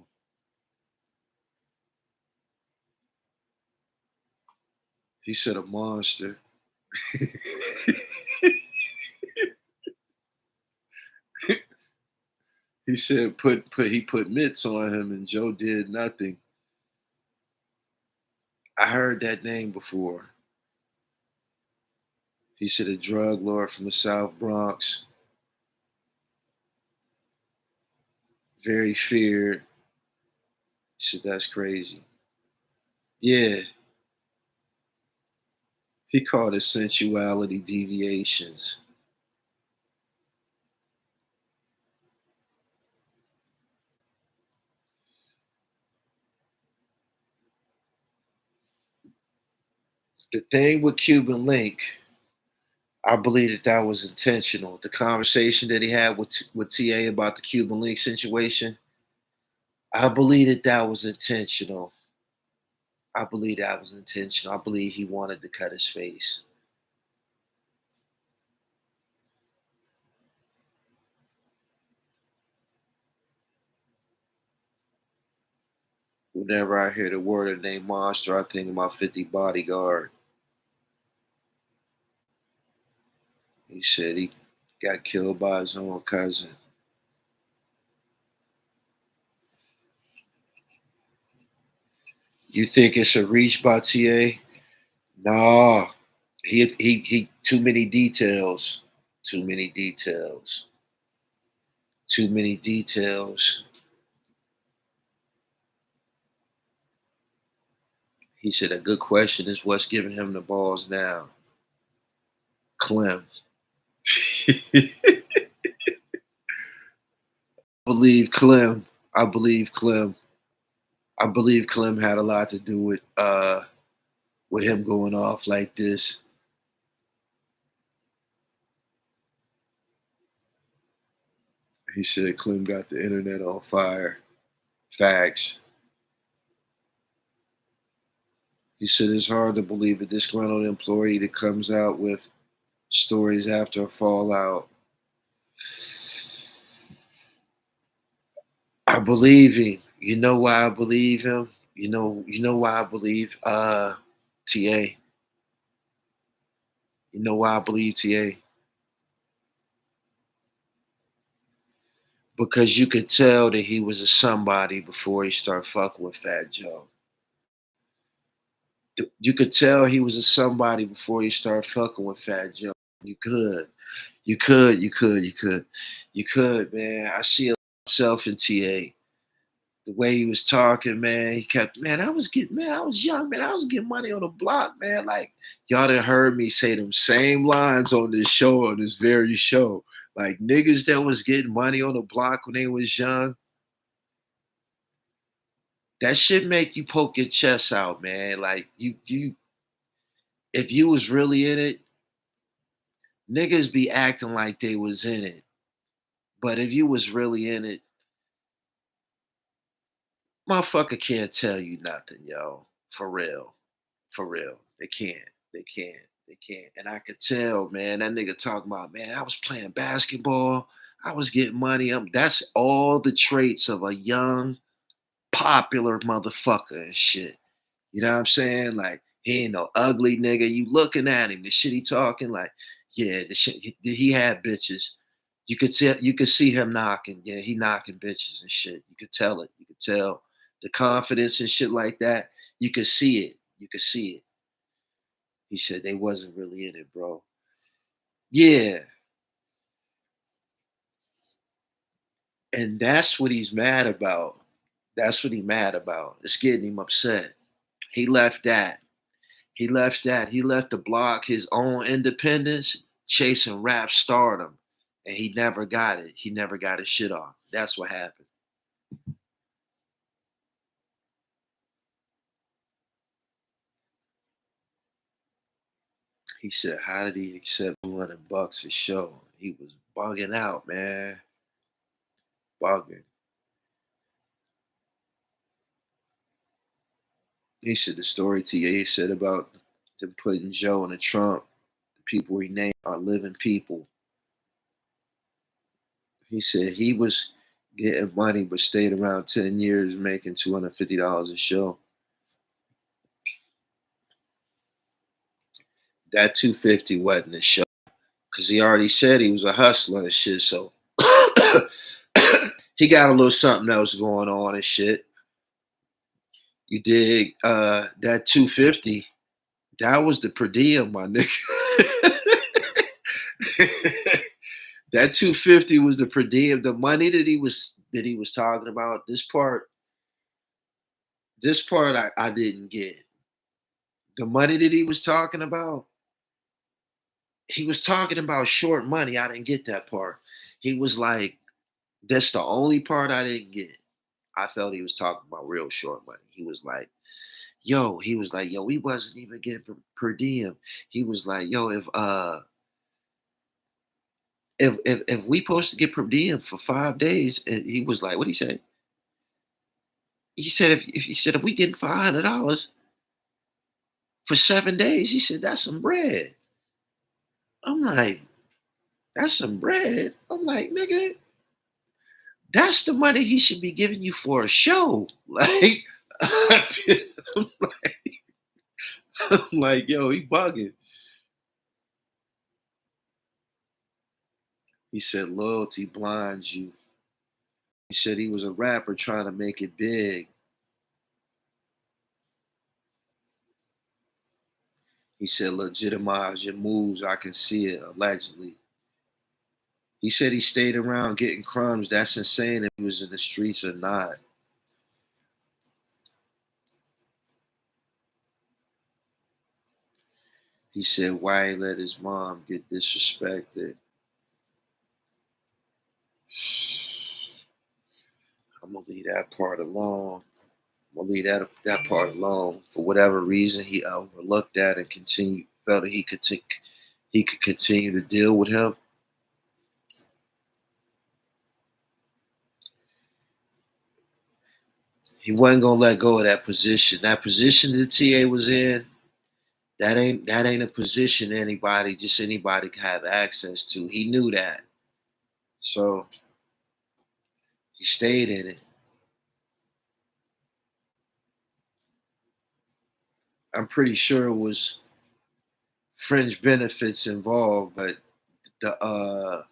He said a monster. He said he put mitts on him and Joe did nothing. I heard that name before. He said a drug lord from the South Bronx. Very feared. He said that's crazy. Yeah. He called it sensuality deviations. The thing with Cuban Link, I believe that was intentional. The conversation that he had with TA about the Cuban Link situation, I believe that was intentional. I believe that was intentional. I believe he wanted to cut his face. Whenever I hear the word of the name Monster, I think of my 50 bodyguard. He said he got killed by his own cousin. You think it's a reach by TA? Nah. He too many details. Too many details. Too many details. He said a good question is what's giving him the balls now? Clem. I believe Clem. I believe Clem. I believe Clem had a lot to do with him going off like this. He said Clem got the internet on fire. Facts. He said it's hard to believe a disgruntled employee that comes out with stories after a fallout. I believe him. You know why I believe him? You know why I believe TA? You know why I believe TA? Because you could tell that he was a somebody before he started fucking with Fat Joe. You could tell he was a somebody before he started fucking with Fat Joe. You could. You could, man. I see myself in TA. The way he was talking, man, he kept, man, I was young, man. I was getting money on the block, man. Like, y'all done heard me say them same lines on this show, on this very show. Like, niggas that was getting money on the block when they was young, that shit make you poke your chest out, man. Like, if you was really in it, niggas be acting like they was in it. But if you was really in it, motherfucker can't tell you nothing, yo. For real. For real. They can't. They can't. They can't. And I could tell, man, that nigga talking about, man, I was playing basketball. I was getting money. That's all the traits of a young, popular motherfucker and shit. You know what I'm saying? Like, he ain't no ugly nigga. You looking at him, the shit he talking, like, yeah, the shit he had bitches. You could see him knocking. Yeah, he knocking bitches and shit. You could tell it. You could tell the confidence and shit like that. You could see it. You could see it. He said they wasn't really in it, bro. Yeah. And that's what he's mad about. That's what he's mad about. It's getting him upset. He left that. He left that. He left the block, his own independence, chasing rap stardom. And he never got it. He never got his shit off. That's what happened. He said, how did he accept $200 a show? He was bugging out, man. Bugging. He said the story TA said about them putting Joe in the trunk. The people he named are living people. He said he was getting money but stayed around 10 years making $250 a show. That 250 wasn't a show. Because he already said he was a hustler and shit. So He got a little something else going on and shit. You dig? That 250, that was the per diem, my nigga. That 250 was the per diem. The money that he was talking about, this part I didn't get. The money that he was talking about short money. I didn't get that part. He was like, that's the only part I didn't get. I felt he was talking about real short money. He was like, yo, we wasn't even getting per diem. He was like, yo, if we supposed to get per diem for 5 days, and he was like, what did he say? He said if we getting $500 for 7 days, he said that's some bread. I'm like, that's some bread. I'm like, nigga, that's the money he should be giving you for a show. Like, I'm like, yo, he bugging. He said loyalty blinds you. He said he was a rapper trying to make it big. He said legitimize your moves. I can see it, allegedly. He said he stayed around getting crumbs. That's insane if he was in the streets or not. He said why he let his mom get disrespected. I'm gonna leave that part alone. I'm gonna leave that part alone. For whatever reason, he overlooked that and felt that he could continue to deal with him. He wasn't gonna let go of that position. That position that TA was in, that ain't a position anybody can have access to. He knew that. So he stayed in it. I'm pretty sure it was fringe benefits involved, but the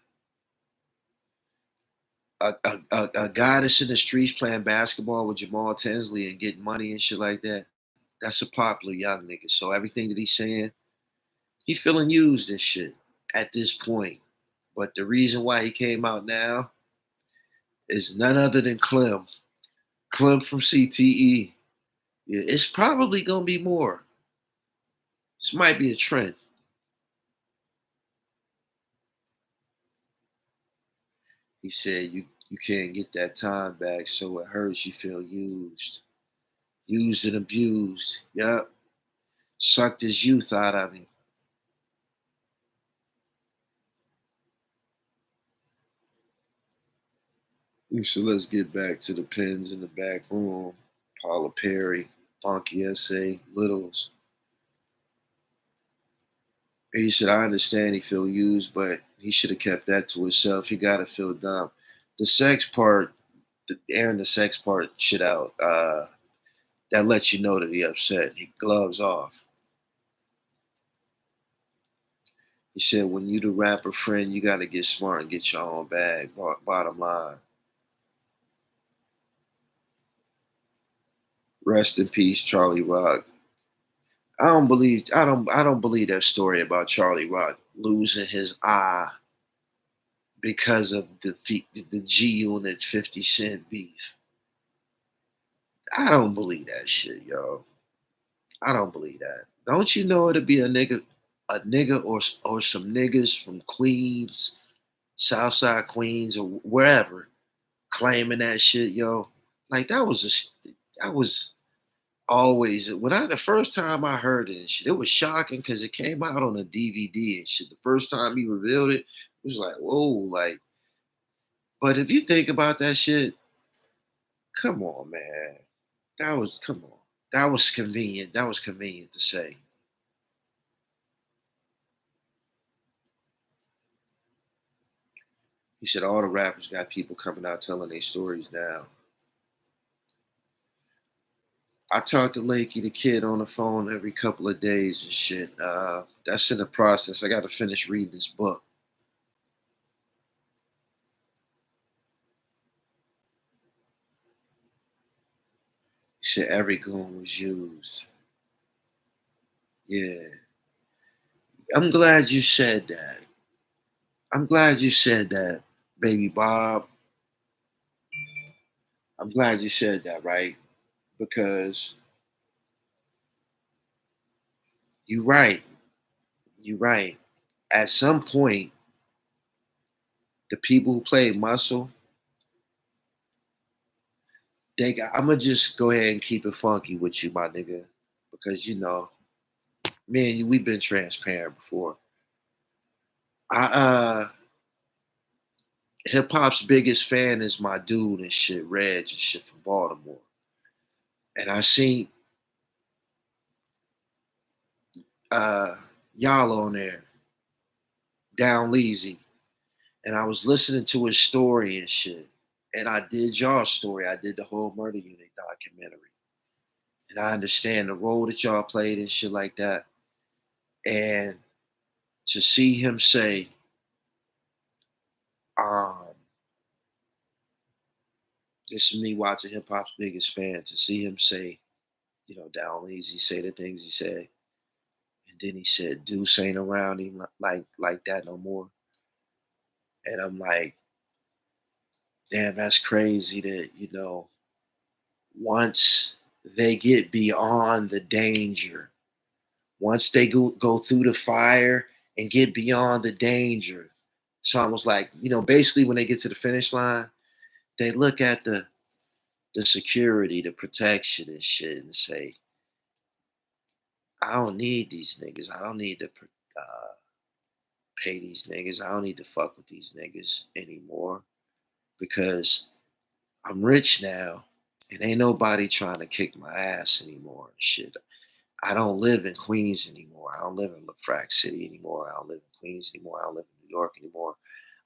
a guy that's in the streets playing basketball with Jamal Tinsley and getting money and shit like that, that's a popular young nigga. So everything that he's saying, he feeling used and shit at this point. But the reason why he came out now is none other than Clem. Clem from CTE. Yeah, it's probably gonna be more. This might be a trend. He said you can't get that time back, so it hurts. You feel used. Used and abused. Yup. Sucked his youth out of him. So let's get back to the pens in the back room. Paula Perry, Funky S.A., Littles. He said, I understand he feel used, but he should have kept that to himself. He got to feel dumb. The sex part, airing the sex part shit out, that lets you know that he upset. He gloves off. He said, when you the rapper friend, you got to get smart and get your own bag, bottom line. Rest in peace, Charlie Rock. I don't believe that story about Charlie Rock losing his eye because of the G Unit 50 Cent beef. I don't believe that shit, yo. I don't believe that. Don't you know it'll be a nigga or some niggas from Queens, Southside Queens or wherever claiming that shit, yo. Like that was always the first time I heard it and shit, it was shocking because it came out on a DVD and shit. The first time he revealed it, it was like, whoa, like. But if you think about that shit, come on, man. Come on. That was convenient. That was convenient to say. He said all the rappers got people coming out telling their stories now. I talk to Lakey the Kid on the phone every couple of days and shit. That's in the process. I got to finish reading this book. said every goon was used. Yeah. I'm glad you said that. I'm glad you said that, baby Bob. I'm glad you said that, right? Because you're right. You're right. At some point, the people who played muscle, they got, I'm gonna just go ahead and keep it funky with you, my nigga. Because you know, me and you, we've been transparent before. I hip hop's biggest fan is my dude and shit, Reg and shit from Baltimore. And I seen uh y'all on there, down Leezy. And I was listening to his story and shit. And I did y'all's story. I did the whole Murder Unit documentary. And I understand the role that y'all played and shit like that. And to see him say, um, this is me watching hip hop's biggest fan, to see him say, you know, down Easy, say the things he said. And then he said, Deuce ain't around him like that no more. And I'm like, damn, that's crazy that, you know, once they get beyond the danger, once they go through the fire and get beyond the danger, it's almost like, you know, basically when they get to the finish line, they look at the security, the protection and shit and say, I don't need these niggas. I don't need to pay these niggas. I don't need to fuck with these niggas anymore because I'm rich now and ain't nobody trying to kick my ass anymore and shit. I don't live in Queens anymore. I don't live in LaFrac City anymore. I don't live in Queens anymore. I don't live in New York anymore.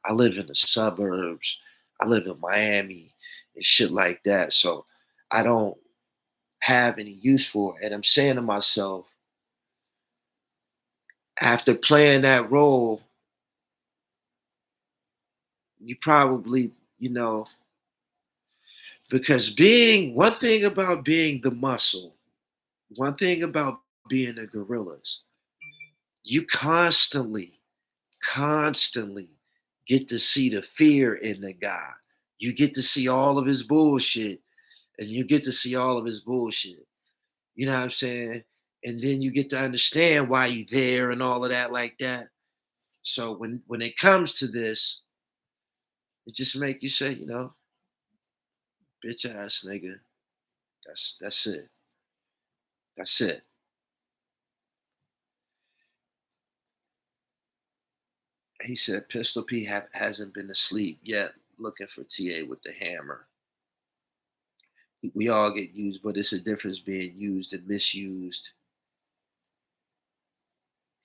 I live in the suburbs. I live in Miami and shit like that. So I don't have any use for it. And I'm saying to myself, after playing that role, you probably, you know, because being one thing about being the muscle, one thing about being the gorillas, you constantly get to see the fear in the guy. You get to see all of his bullshit, and you get to see all of his bullshit. You know what I'm saying? And then you get to understand why you there and all of that like that. So when it comes to this, it just make you say, you know, bitch ass nigga. That's it. That's it. He said Pistol P hasn't been asleep yet, looking for TA with the hammer. We all get used, but it's a difference being used and misused.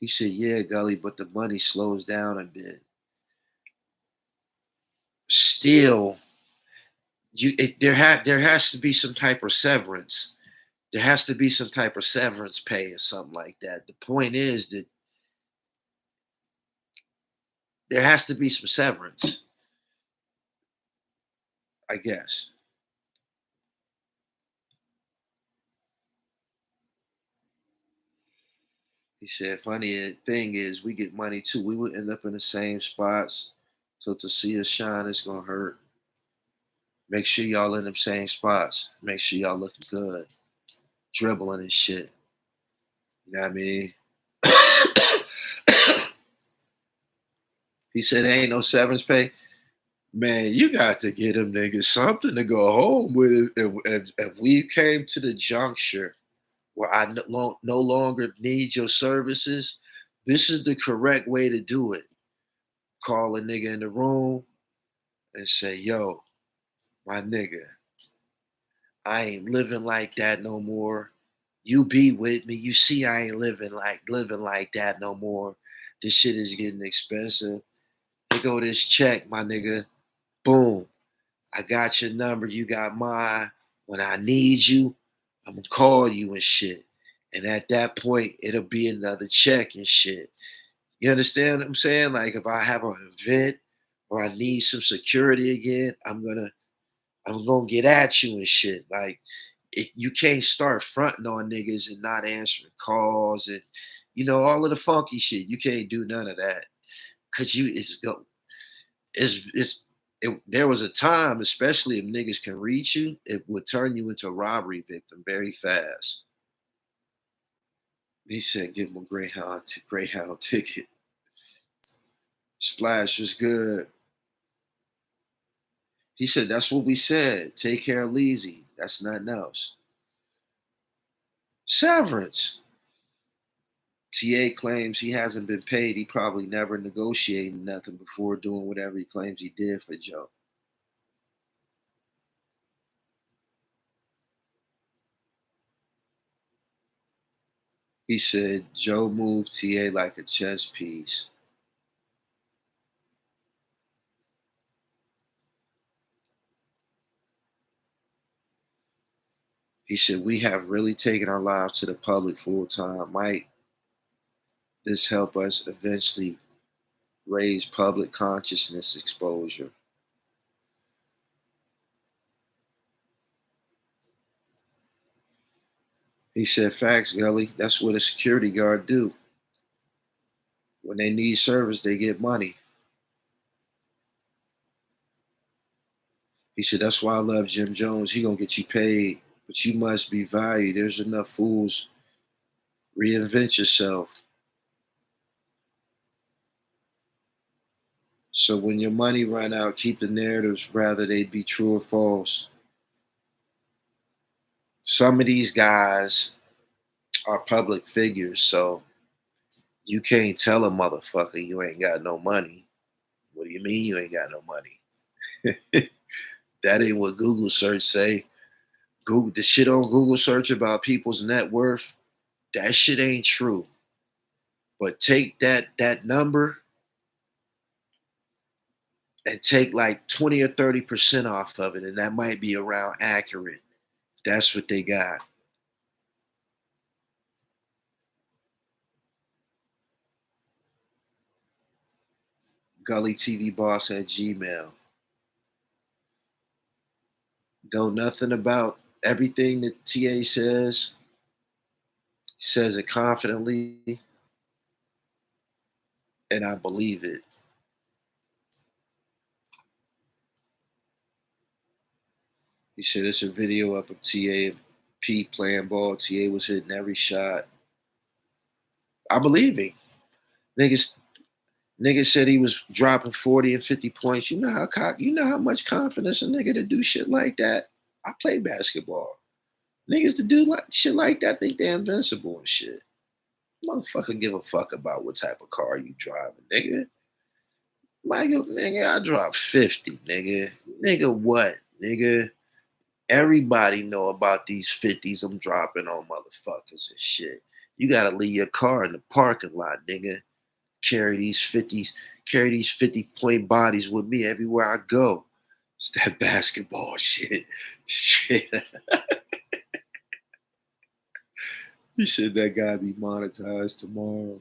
He said, yeah, Gully, but the money slows down a bit. Still, there has to be some type of severance. There has to be some type of severance pay or something like that. The point is that there has to be some severance, I guess. He said, funny thing is, we get money too. We would end up in the same spots. So to see us shine, it's gonna hurt. Make sure y'all in them same spots. Make sure y'all looking good, dribbling and shit. You know what I mean? He said, there ain't no severance pay. Man, you got to get them niggas something to go home with. If we came to the juncture where I no longer need your services, this is the correct way to do it. Call a nigga in the room and say, yo, my nigga, I ain't living like that no more. You be with me. You see I ain't living like that no more. This shit is getting expensive. Here go this check, my nigga. Boom. I got your number. You got mine. When I need you, I'm gonna call you and shit. And at that point, it'll be another check and shit. You understand what I'm saying? Like if I have an event or I need some security again, I'm gonna get at you and shit. Like you can't start fronting on niggas and not answering calls and all of the funky shit. You can't do none of that because there was a time, especially if niggas can reach you, it would turn you into a robbery victim very fast. He said, "Give him a Greyhound ticket." Splash was good. He said, "That's what we said. Take care of Lindsey. That's nothing else." Severance. TA claims he hasn't been paid. He probably never negotiated nothing before doing whatever he claims he did for Joe. He said Joe moved TA like a chess piece. He said, "We have really taken our lives to the public full time. Might this help us eventually raise public consciousness exposure?" He said, "Facts, Gully. That's what a security guard do. When they need service, they get money." He said, "That's why I love Jim Jones. He gonna get you paid, but you must be valued. There's enough fools. Reinvent yourself. So when your money run out, keep the narratives rather they be true or false." Some of these guys are public figures, so you can't tell a motherfucker you ain't got no money. What do you mean you ain't got no money? That ain't what Google search say. Google the shit on Google search about people's net worth. That shit ain't true. But take that number and take like 20 or 30% off of it, and that might be around accurate. That's what they got. Gully TV boss at Gmail. Know nothing about everything that TA says. He says it confidently, and I believe it. He said it's a video up of TA and Pete playing ball. TA was hitting every shot. I believe him. Niggas, niggas said he was dropping 40 and 50 points. You know how much confidence a nigga to do shit like that. I play basketball. Niggas to do like shit like that think they're invincible and shit. Motherfucker give a fuck about what type of car you driving, nigga. Michael, nigga, I dropped 50, nigga. Nigga, what, nigga? Everybody know about these 50s I'm dropping on motherfuckers and shit. You gotta leave your car in the parking lot, nigga. Carry these 50s, carry these 50-point bodies with me everywhere I go. It's that basketball shit. Shit. You said that guy be monetized tomorrow.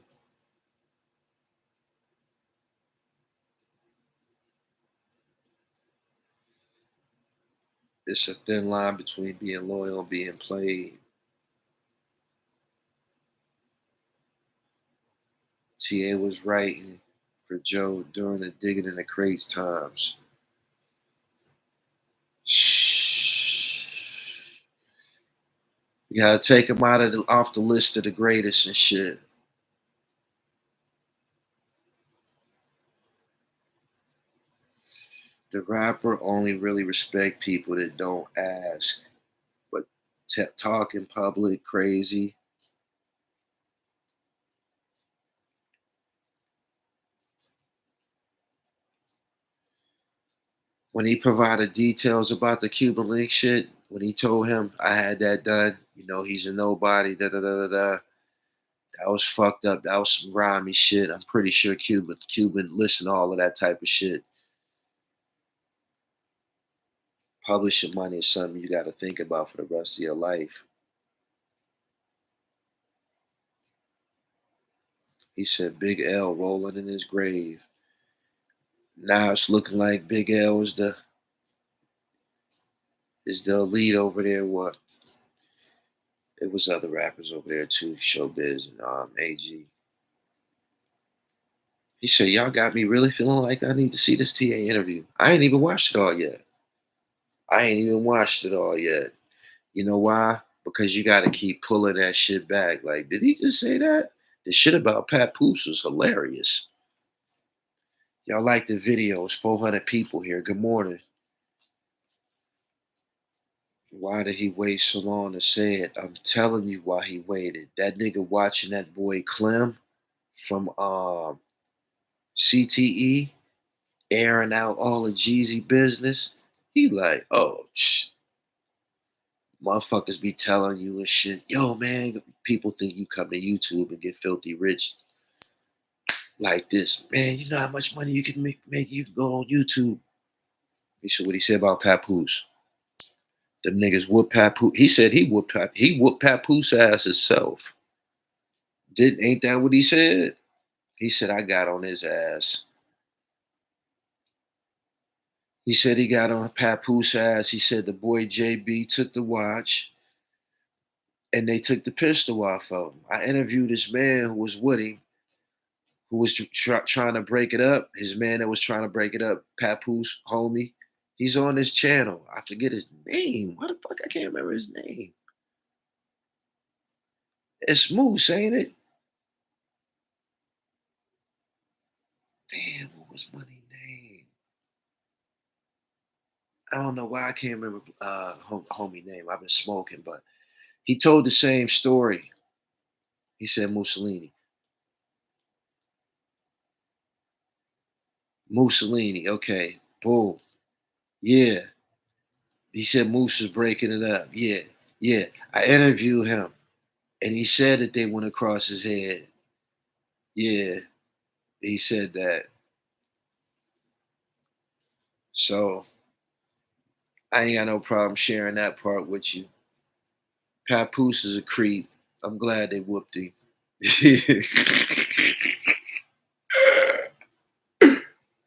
It's a thin line between being loyal and being played. TA was writing for Joe during the digging in the crates times. You gotta take him off the list of the greatest and shit. The rapper only really respect people that don't ask, but talk in public crazy. When he provided details about the Cuban link shit, when he told him I had that done, he's a nobody, da da da da da. That was fucked up. That was some grimy shit. I'm pretty sure Cuban listened to all of that type of shit. Publishing money is something you got to think about for the rest of your life. He said Big L rolling in his grave. Now it's looking like Big L is the elite over there. What? It was other rappers over there too, Showbiz and AG. He said, "Y'all got me really feeling like I need to see this TA interview. I ain't even watched it all yet. I ain't even watched it all yet. You know why? Because you got to keep pulling that shit back. Like, did he just say that? The shit about Papoose was hilarious. Y'all like the videos? 400 people here. Good morning. Why did he wait so long to say it? I'm telling you why he waited. That nigga watching that boy Clem from CTE airing out all the Jeezy business. He like, oh, motherfuckers be telling you and shit. Yo, man, people think you come to YouTube and get filthy rich like this. Man, you know how much money you can make you can go on YouTube. He said what he said about Papoose. Them niggas whoop Papoose. He said he whooped Papoose ass himself. Ain't that what he said? He said I got on his ass. He said he got on Papoose ass. He said the boy JB took the watch and they took the pistol off of him. I interviewed this man who was with him, who was trying to break it up. His man that was trying to break it up, Papoose, homie. He's on this channel. I forget his name. Why the fuck I can't remember his name? It's Moose, ain't it? Damn, what was Money name? I don't know why I can't remember homie name. I've been smoking, but he told the same story. He said Mussolini. Mussolini, okay. Boom. Yeah. He said Moose was breaking it up. Yeah. Yeah. I interviewed him and he said that they went across his head. Yeah. He said that. So I ain't got no problem sharing that part with you. Papoose is a creep. I'm glad they whooped him.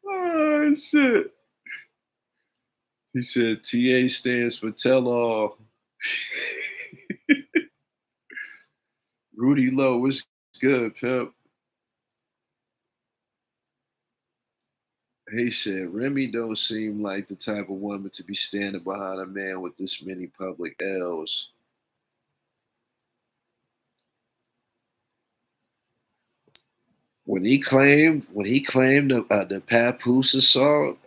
Oh shit. He said TA stands for tell all. Rudy Lowe, what's good, Pep? He said Remy don't seem like the type of woman to be standing behind a man with this many public L's. When he claimed the Papoose assault,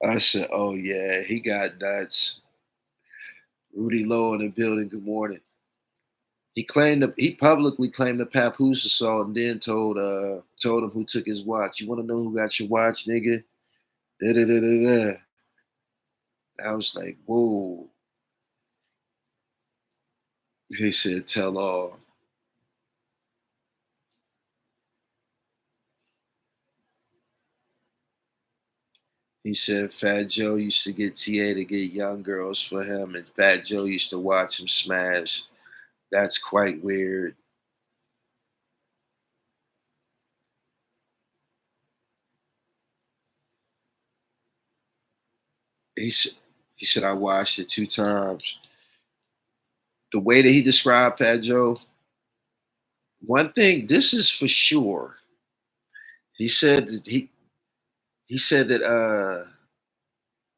I said, "Oh yeah, he got nuts." Rudy Lowe in the building. Good morning. He publicly claimed the Papoose assault and then told him who took his watch. You want to know who got your watch, nigga? Da da da da da. I was like, whoa. He said, tell all. He said Fat Joe used to get TA to get young girls for him, and Fat Joe used to watch him smash. That's quite weird. He said, he said, I watched it 2 times. The way that he described Fat Joe, one thing, this is for sure. He said that he said that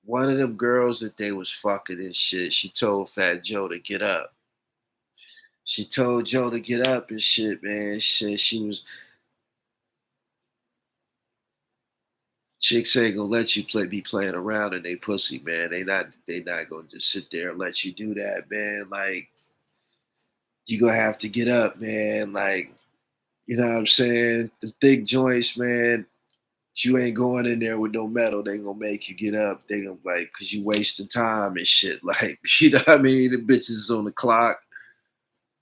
one of them girls that they was fucking and shit, she told Fat Joe to get up. She told Joe to get up and shit, man. She said she was chicks ain't gonna let you be playing around in they pussy, man. They not gonna just sit there and let you do that, man. Like you gonna have to get up, man. Like, you know what I'm saying? The thick joints, man. You ain't going in there with no metal. They gonna make you get up. They gonna like, cause you wasting time and shit. Like, you know what I mean? The bitches is on the clock.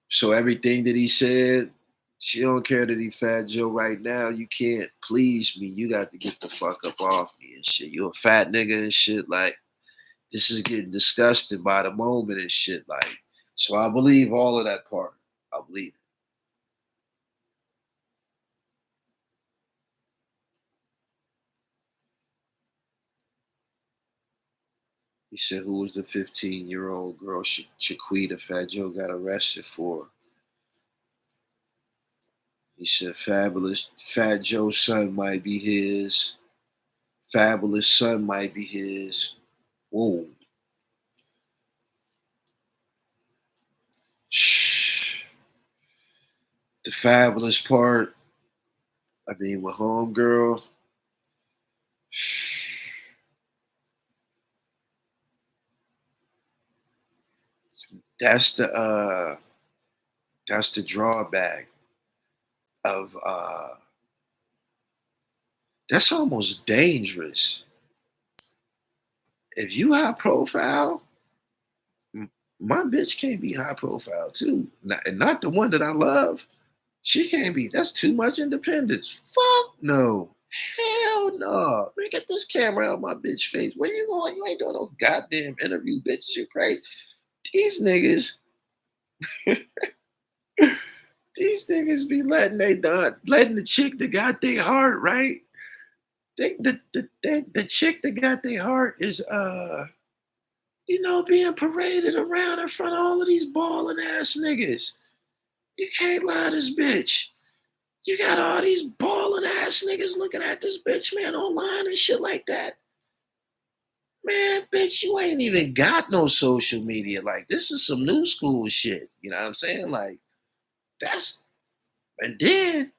So everything that he said, she don't care that he Fat Joe right now. You can't please me. You got to get the fuck up off me and shit. You a fat nigga and shit. Like, this is getting disgusting by the moment and shit. Like, so I believe all of that part. I believe it. He said, who was the 15-year-old girl Chiquita Fat Joe got arrested for? He said, Fabulous Fat Joe's son might be his. Fabulous son might be his. Whoa. The fabulous part, I mean, with Homegirl, that's the drawback of that's almost dangerous. If you high profile, my bitch can't be high profile too. And not the one that I love. She can't be. That's too much independence. Fuck no. Hell no. Man, get this camera out of my bitch face. Where you going? You ain't doing no goddamn interview, bitch. You crazy. These niggas, these niggas be letting the chick that got their heart, right? The chick that got their heart is being paraded around in front of all of these balling ass niggas. You can't lie to this bitch. You got all these balling ass niggas looking at this bitch, man, online and shit like that. Man, bitch, you ain't even got no social media. Like, this is some new school shit. You know what I'm saying? Like, and then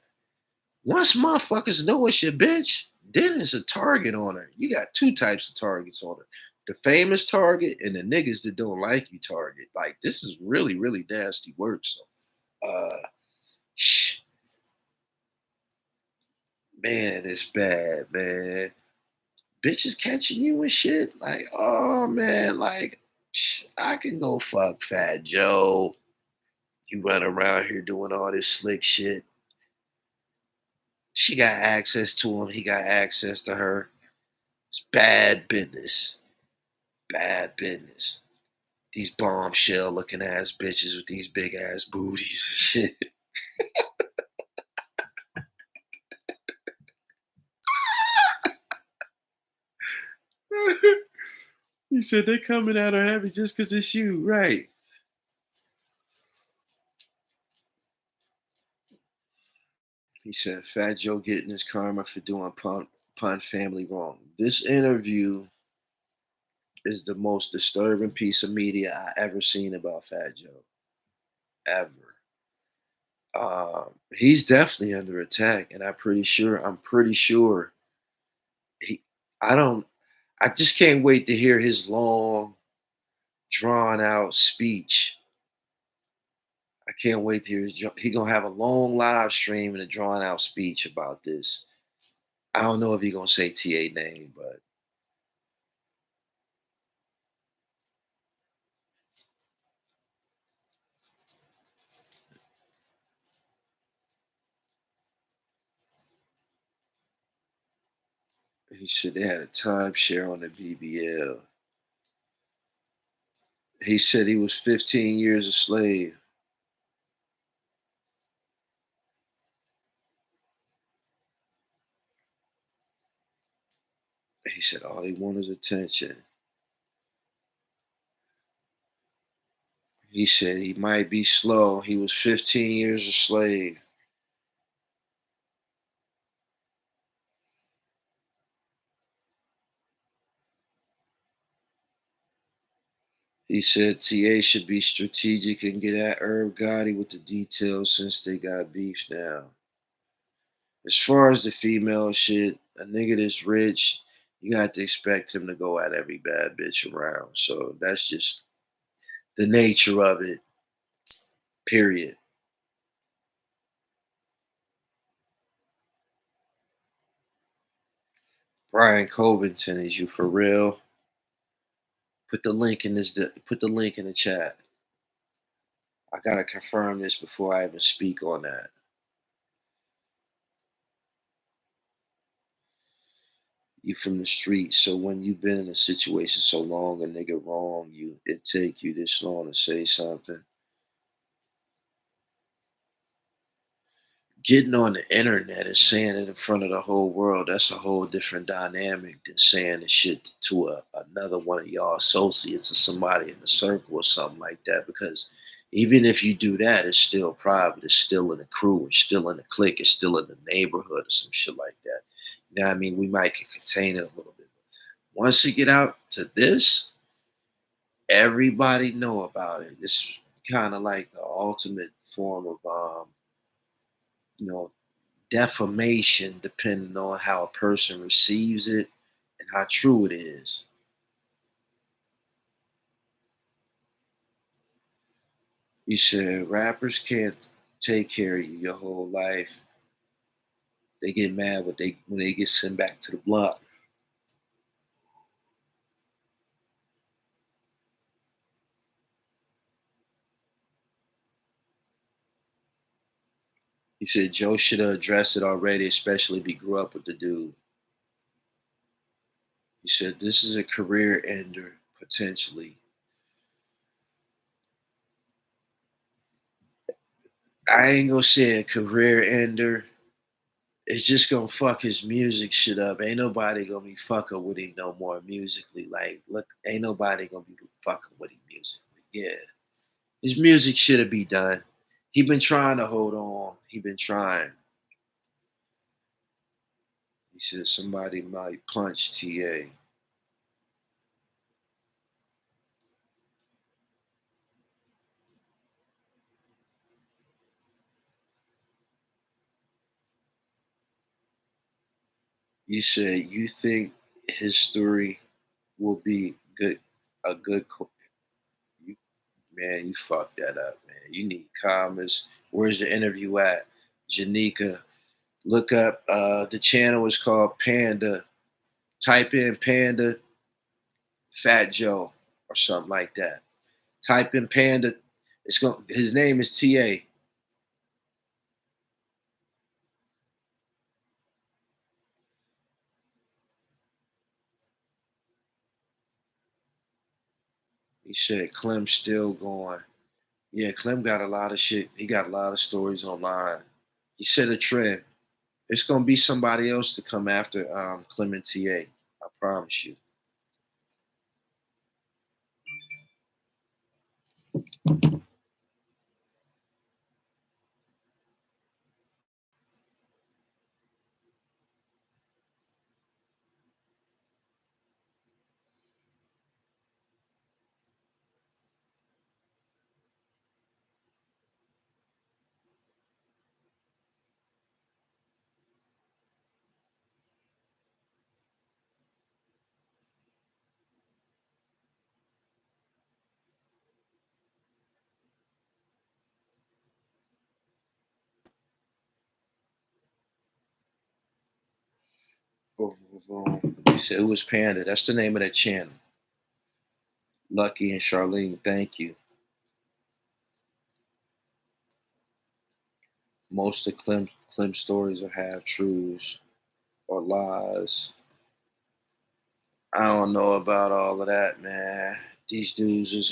once motherfuckers know it's your bitch, then it's a target on her. You got two types of targets on her. The famous target and the niggas that don't like you target. Like, this is really, really nasty work. So, man, it's bad, man. Bitches catching you and shit. Like, oh man, like, I can go fuck Fat Joe. You run around here doing all this slick shit. She got access to him. He got access to her. It's bad business. Bad business. These bombshell looking ass bitches with these big ass booties and shit. He said they coming at her heavy just because it's you, right? He said Fat Joe getting his karma for doing Pun family wrong. This interview is the most disturbing piece of media I ever seen about Fat Joe. Ever. He's definitely under attack, and I'm pretty sure he I don't I just can't wait to hear his long, drawn out speech. I can't wait to hear he gonna have a long live stream and a drawn out speech about this. I don't know if he gonna say TA name, but he said they had a timeshare on the BBL. He said he was 15 years a slave. He said all he wanted was attention. He said he might be slow. He was 15 years a slave. He said TA should be strategic and get at Herb Gotti with the details since they got beef now. As far as the female shit, a nigga that's rich, you got to expect him to go at every bad bitch around. So that's just the nature of it, period. Brian Covington, is you for real? Put the link in the chat. I gotta confirm this before I even speak on that. You from the street, so when you've been in a situation so long, a nigga wrong you, it take you this long to say something. getting on the internet and saying it in front of the whole world, that's a whole different dynamic than saying the shit to another one of y'all associates or somebody in the circle or something like that. Because even if you do that, it's still private. It's still in the crew. It's still in the clique. It's still in the neighborhood or some shit like that. You know what I mean? We might can contain it a little bit. Once you get out to this, everybody know about it. It's kind of like the ultimate form of you know, defamation depending on how a person receives it and how true it is. You said rappers can't take care of you your whole life. They get mad when they get sent back to the block. He said Joe should have addressed it already, especially if he grew up with the dude. He said this is a career ender potentially. I ain't gonna say a career ender. It's just gonna fuck his music shit up. Ain't nobody gonna be fucking with him no more musically. Like, look, ain't nobody gonna be fucking with him musically. Yeah, his music should be done. He been trying to hold on. He been trying. He said somebody might punch TA. You said you think his story will be good. A good. You, man, you fucked that up, man. You need commas. Where's the interview at, Janika? Look up the channel is called Panda. Type in Panda Fat Joe or something like that. Type in Panda. It's going his name is TA. He said Clem's still going. Yeah, Clem got a lot of shit. He got a lot of stories online. He set a trend. It's gonna be somebody else to come after Clem and TA. I promise you. Boom, boom, boom. He said it was Panda. That's the name of that channel. Lucky and Charlene, thank you. Most of Clem's stories are half truths or lies. I don't know about all of that, man. These dudes is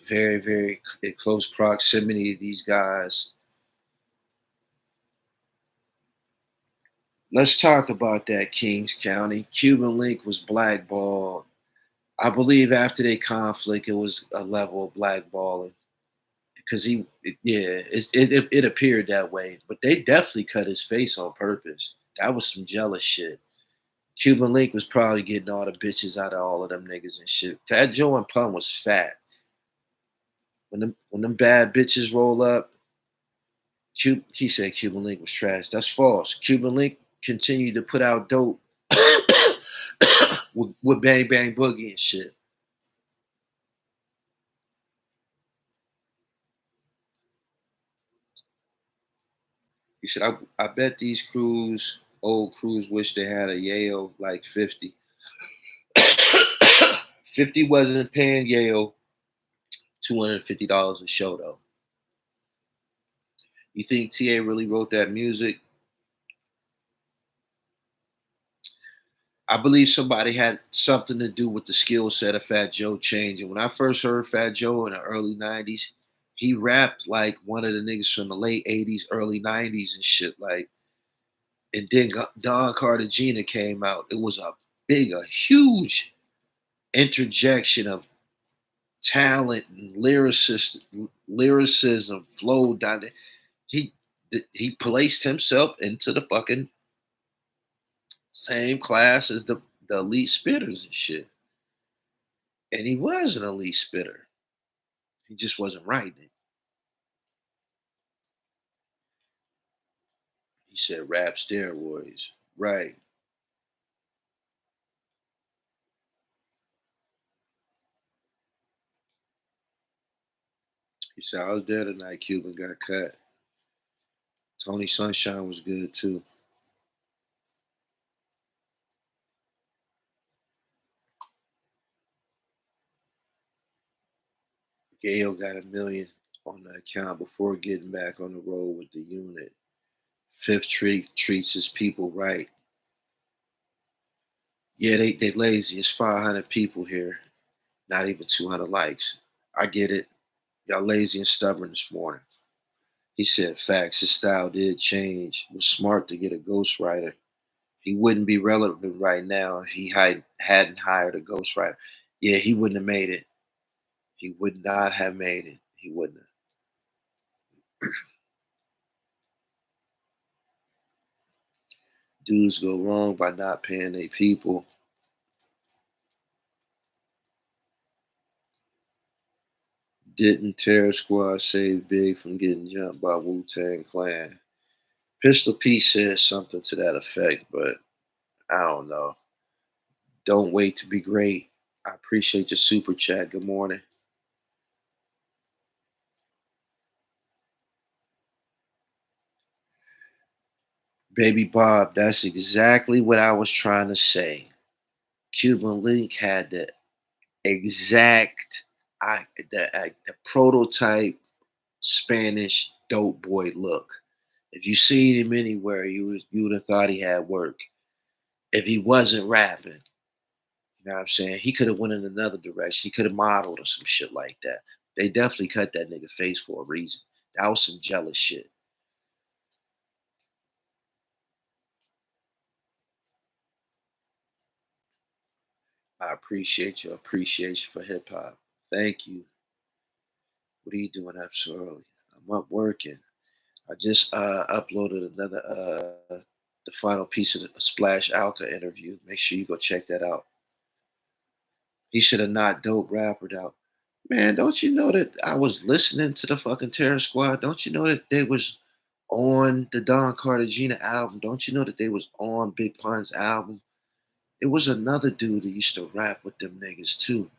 very, very in close proximity to these guys. Let's talk about that, Kings County. Cuban Link was blackballed. I believe after their conflict, it was a level of blackballing because it appeared that way. But they definitely cut his face on purpose. That was some jealous shit. Cuban Link was probably getting all the bitches out of all of them niggas and shit. Fat Joe and Pun was fat. When them bad bitches roll up, he said Cuban Link was trash. That's false. Cuban Link continued to put out dope with Bang Bang Boogie and shit. He said, I bet these old crews, wish they had a Yale like 50. 50 wasn't paying Yale $250 a show, though. You think TA really wrote that music? I believe somebody had something to do with the skill set of Fat Joe changing. When I first heard Fat Joe in the early 90s, He rapped like one of the niggas from the late 80s, early 90s and shit. Like, and then Don Cartagena came out. It was a huge interjection of talent and lyricism flowed down there. He placed himself into the fucking same class as the elite spitters and shit. And he was an elite spitter. He just wasn't writing it. He said rap steroids. Right. He said, I was there tonight. Cuban got cut. Tony Sunshine was good too. Gayle got $1 million on the account before getting back on the road with the unit. Fifth treats his people right. Yeah, they lazy. It's 500 people here. Not even 200 likes. I get it. Y'all lazy and stubborn this morning. He said facts. His style did change. It was smart to get a ghostwriter. He wouldn't be relevant right now if he hadn't hired a ghostwriter. Yeah, he wouldn't have made it. He would not have made it. He wouldn't have. Dudes go wrong by not paying their people. Didn't Terror Squad save Big from getting jumped by Wu-Tang Clan? Pistol Pete said something to that effect, but I don't know. Don't wait to be great. I appreciate your super chat. Good morning. Baby Bob, that's exactly what I was trying to say. Cuban Link had the exact, the prototype Spanish dope boy look. If you seen him anywhere, you would have thought he had work. If he wasn't rapping, you know what I'm saying? He could have went in another direction. He could have modeled or some shit like that. They definitely cut that nigga face for a reason. That was some jealous shit. I appreciate your appreciation for hip hop. Thank you. What are you doing up so early? I'm up working. I just uploaded another the final piece of the Splash Alka interview. Make sure you go check that out. He should have not dope rappered out. Man, don't you know that I was listening to the fucking Terror Squad? Don't you know that they was on the Don Cartagena album? Don't you know that they was on Big Pun's album? It was another dude that used to rap with them niggas too,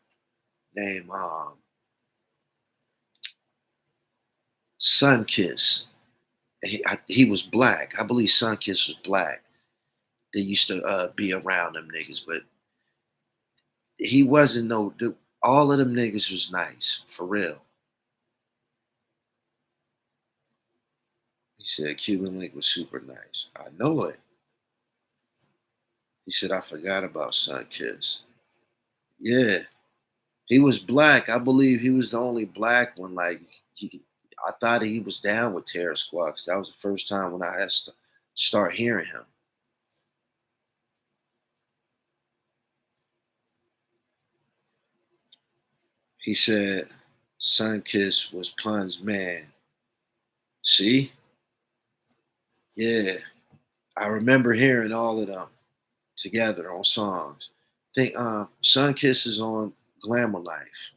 named Sunkiss. He was black. I believe Sunkiss was black. They used to be around them niggas, but he wasn't all of them niggas was nice, for real. He said Cuban Link was super nice. I know it. He said I forgot about Sunkiss. Yeah. He was black. I believe he was the only black one. Like I thought he was down with Terror Squad because that was the first time when I had to start hearing him. He said Sunkiss was Pun's man. See? Yeah. I remember hearing all of them together on songs. I think Sunkiss is on Glamour Life.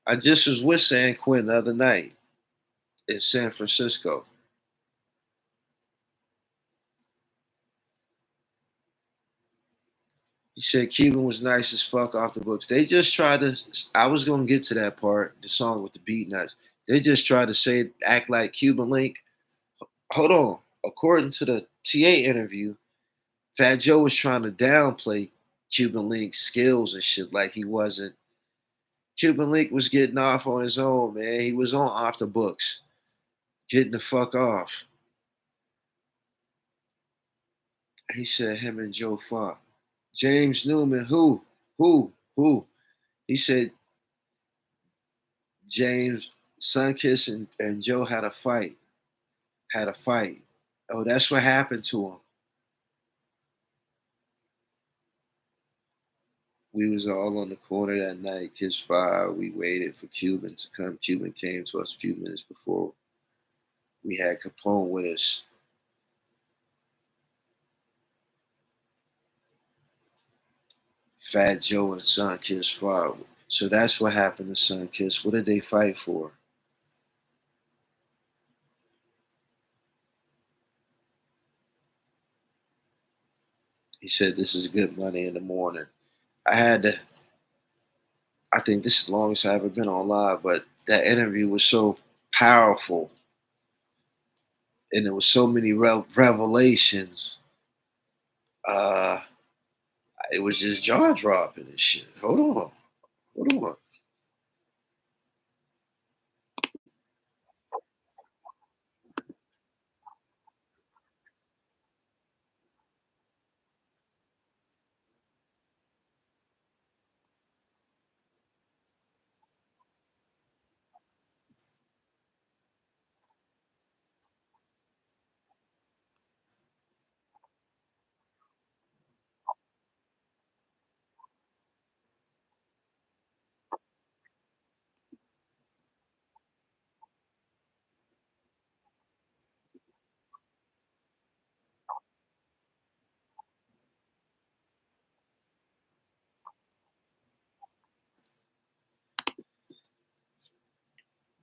I just was with San Quentin the other night in San Francisco. He said Cuban was nice as fuck off the books. They just tried to. I was gonna get to that part, the song with the beat nuts. They just tried to say act like Cuban Link. Hold on. According to the TA interview, Fat Joe was trying to downplay Cuban Link's skills and shit like he wasn't. Cuban Link was getting off on his own, man. He was on off the books, getting the fuck off. He said him and Joe Pha. James Newman, who? He said James, Sunkiss, and Joe had a fight. Had a fight. Oh, that's what happened to him. We was all on the corner that night, Kiss Fire. We waited for Cuban to come. Cuban came to us a few minutes before. We had Capone with us. Fat Joe and Sunkiss fought. So that's what happened to Sunkiss. What did they fight for? He said, "This is good money in the morning." I had to. I think this is the longest I've ever been on live, but that interview was so powerful, and there was so many revelations. Uh, it was just jaw dropping and shit. Hold on.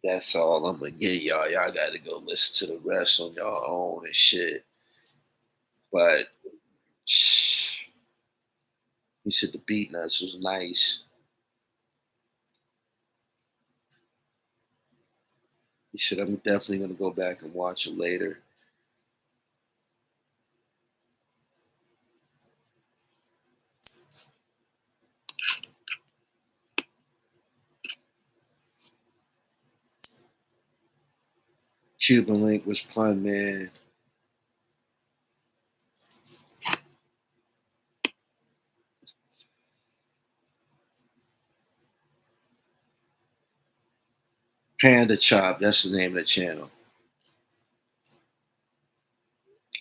That's all I'm gonna get y'all. Y'all got to go listen to the rest on y'all own and shit. But he said the beat nuts was nice. He said I'm definitely gonna go back and watch it later. Cuban Link was Pun Man. Panda Chop, that's the name of the channel.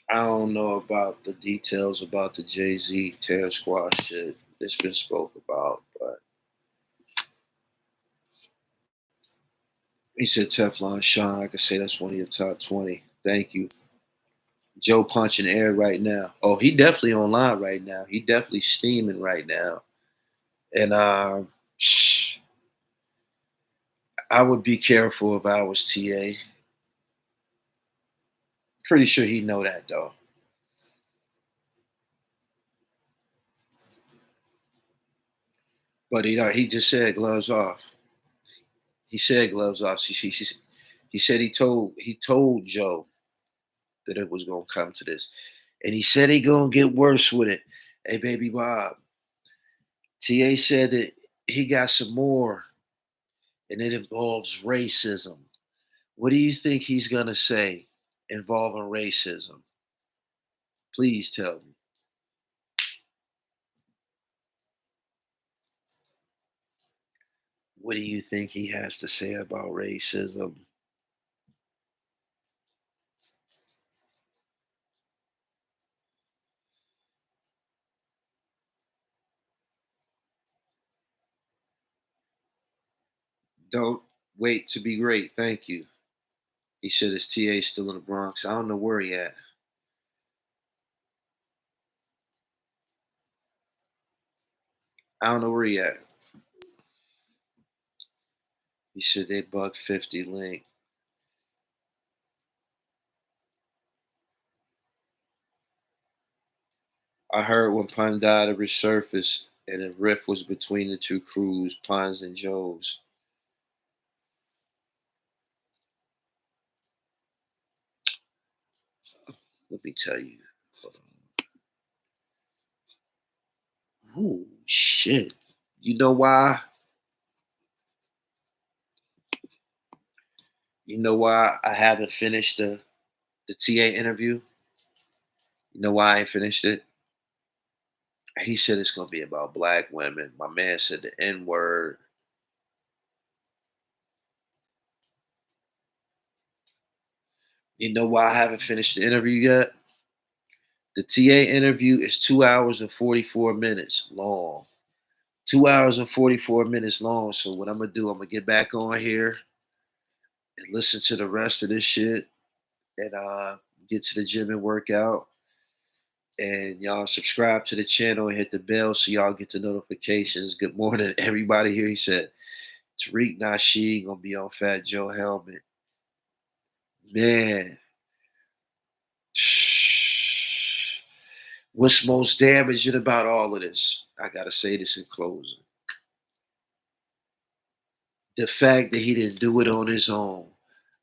I don't know about the details about the Jay-Z Terror Squad shit. It's been spoke about, but he said Teflon Sean. I could say that's one of your top 20. Thank you. Joe punching air right now. Oh, he definitely online right now. He definitely steaming right now. And I would be careful if I was TA. Pretty sure he know that though. But he just said gloves off. He said gloves off. He said he told Joe that it was gonna come to this, and he said he gonna get worse with it. Hey, baby Bob, Ta said that he got some more, and it involves racism. What do you think he's gonna say involving racism? Please tell me. What do you think he has to say about racism? Don't wait to be great. Thank you. He said his TA still in the Bronx. I don't know where he at. I don't know where he at. He said they buck 50 link. I heard when Pun died it resurfaced and a rift was between the two crews, Pun's and Joe's. Let me tell you. Oh shit. You know why? You know why I haven't finished the TA interview? You know why I ain't finished it? He said it's gonna be about black women. My man said the N word. You know why I haven't finished the interview yet? The TA interview is 2 hours and 44 minutes long. 2 hours and 44 minutes long. So what I'm gonna do, I'm gonna get back on here and listen to the rest of this shit and get to the gym and work out. And y'all subscribe to the channel and hit the bell so y'all get the notifications. Good morning, everybody here. He said Tariq Nasheed gonna be on Fat Joe Helmet. Man, what's most damaging about all of this? I gotta say this in closing. The fact that he didn't do it on his own.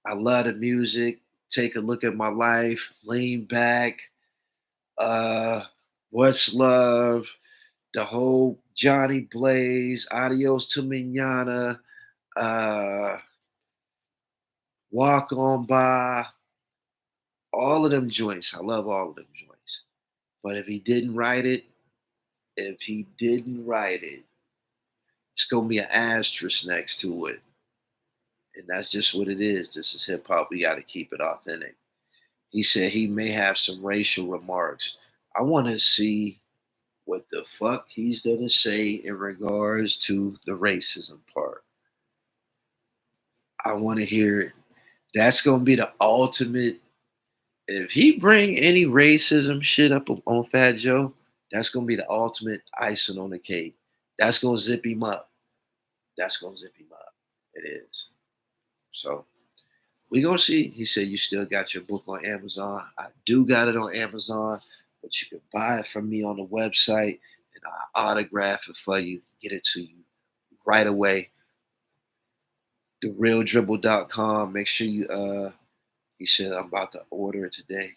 I love the music. Take a look at my life. Lean back. What's love? The whole Johnny Blaze. Adios to Manana. Walk on by. All of them joints. I love all of them joints. But if he didn't write it, it's gonna be an asterisk next to it. And that's just what it is. This is hip hop. We gotta keep it authentic. He said he may have some racial remarks. I wanna see what the fuck he's gonna say in regards to the racism part. I wanna hear it. That's gonna be the ultimate. If he bring any racism shit up on Fat Joe, that's gonna be the ultimate icing on the cake. That's gonna zip him up. That's gonna zip him up. It is. So we gonna see. He said you still got your book on Amazon. I do got it on Amazon, but you can buy it from me on the website, and I autograph it for you, get it to you right away. TheRealDribble.com. Make sure you he said I'm about to order it today.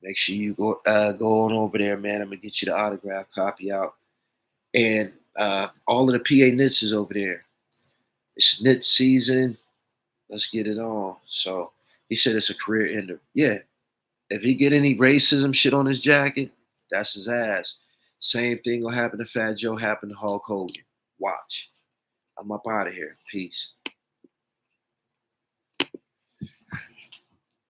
Make sure you go on over there, man. I'm gonna get you the autograph copy out. And all of the PA knits is over there. It's knit season. Let's get it on. So he said it's a career ender. Yeah. If he get any racism shit on his jacket, that's his ass. Same thing will happen to Fat Joe, happen to Hulk Hogan. Watch. I'm up out of here. Peace.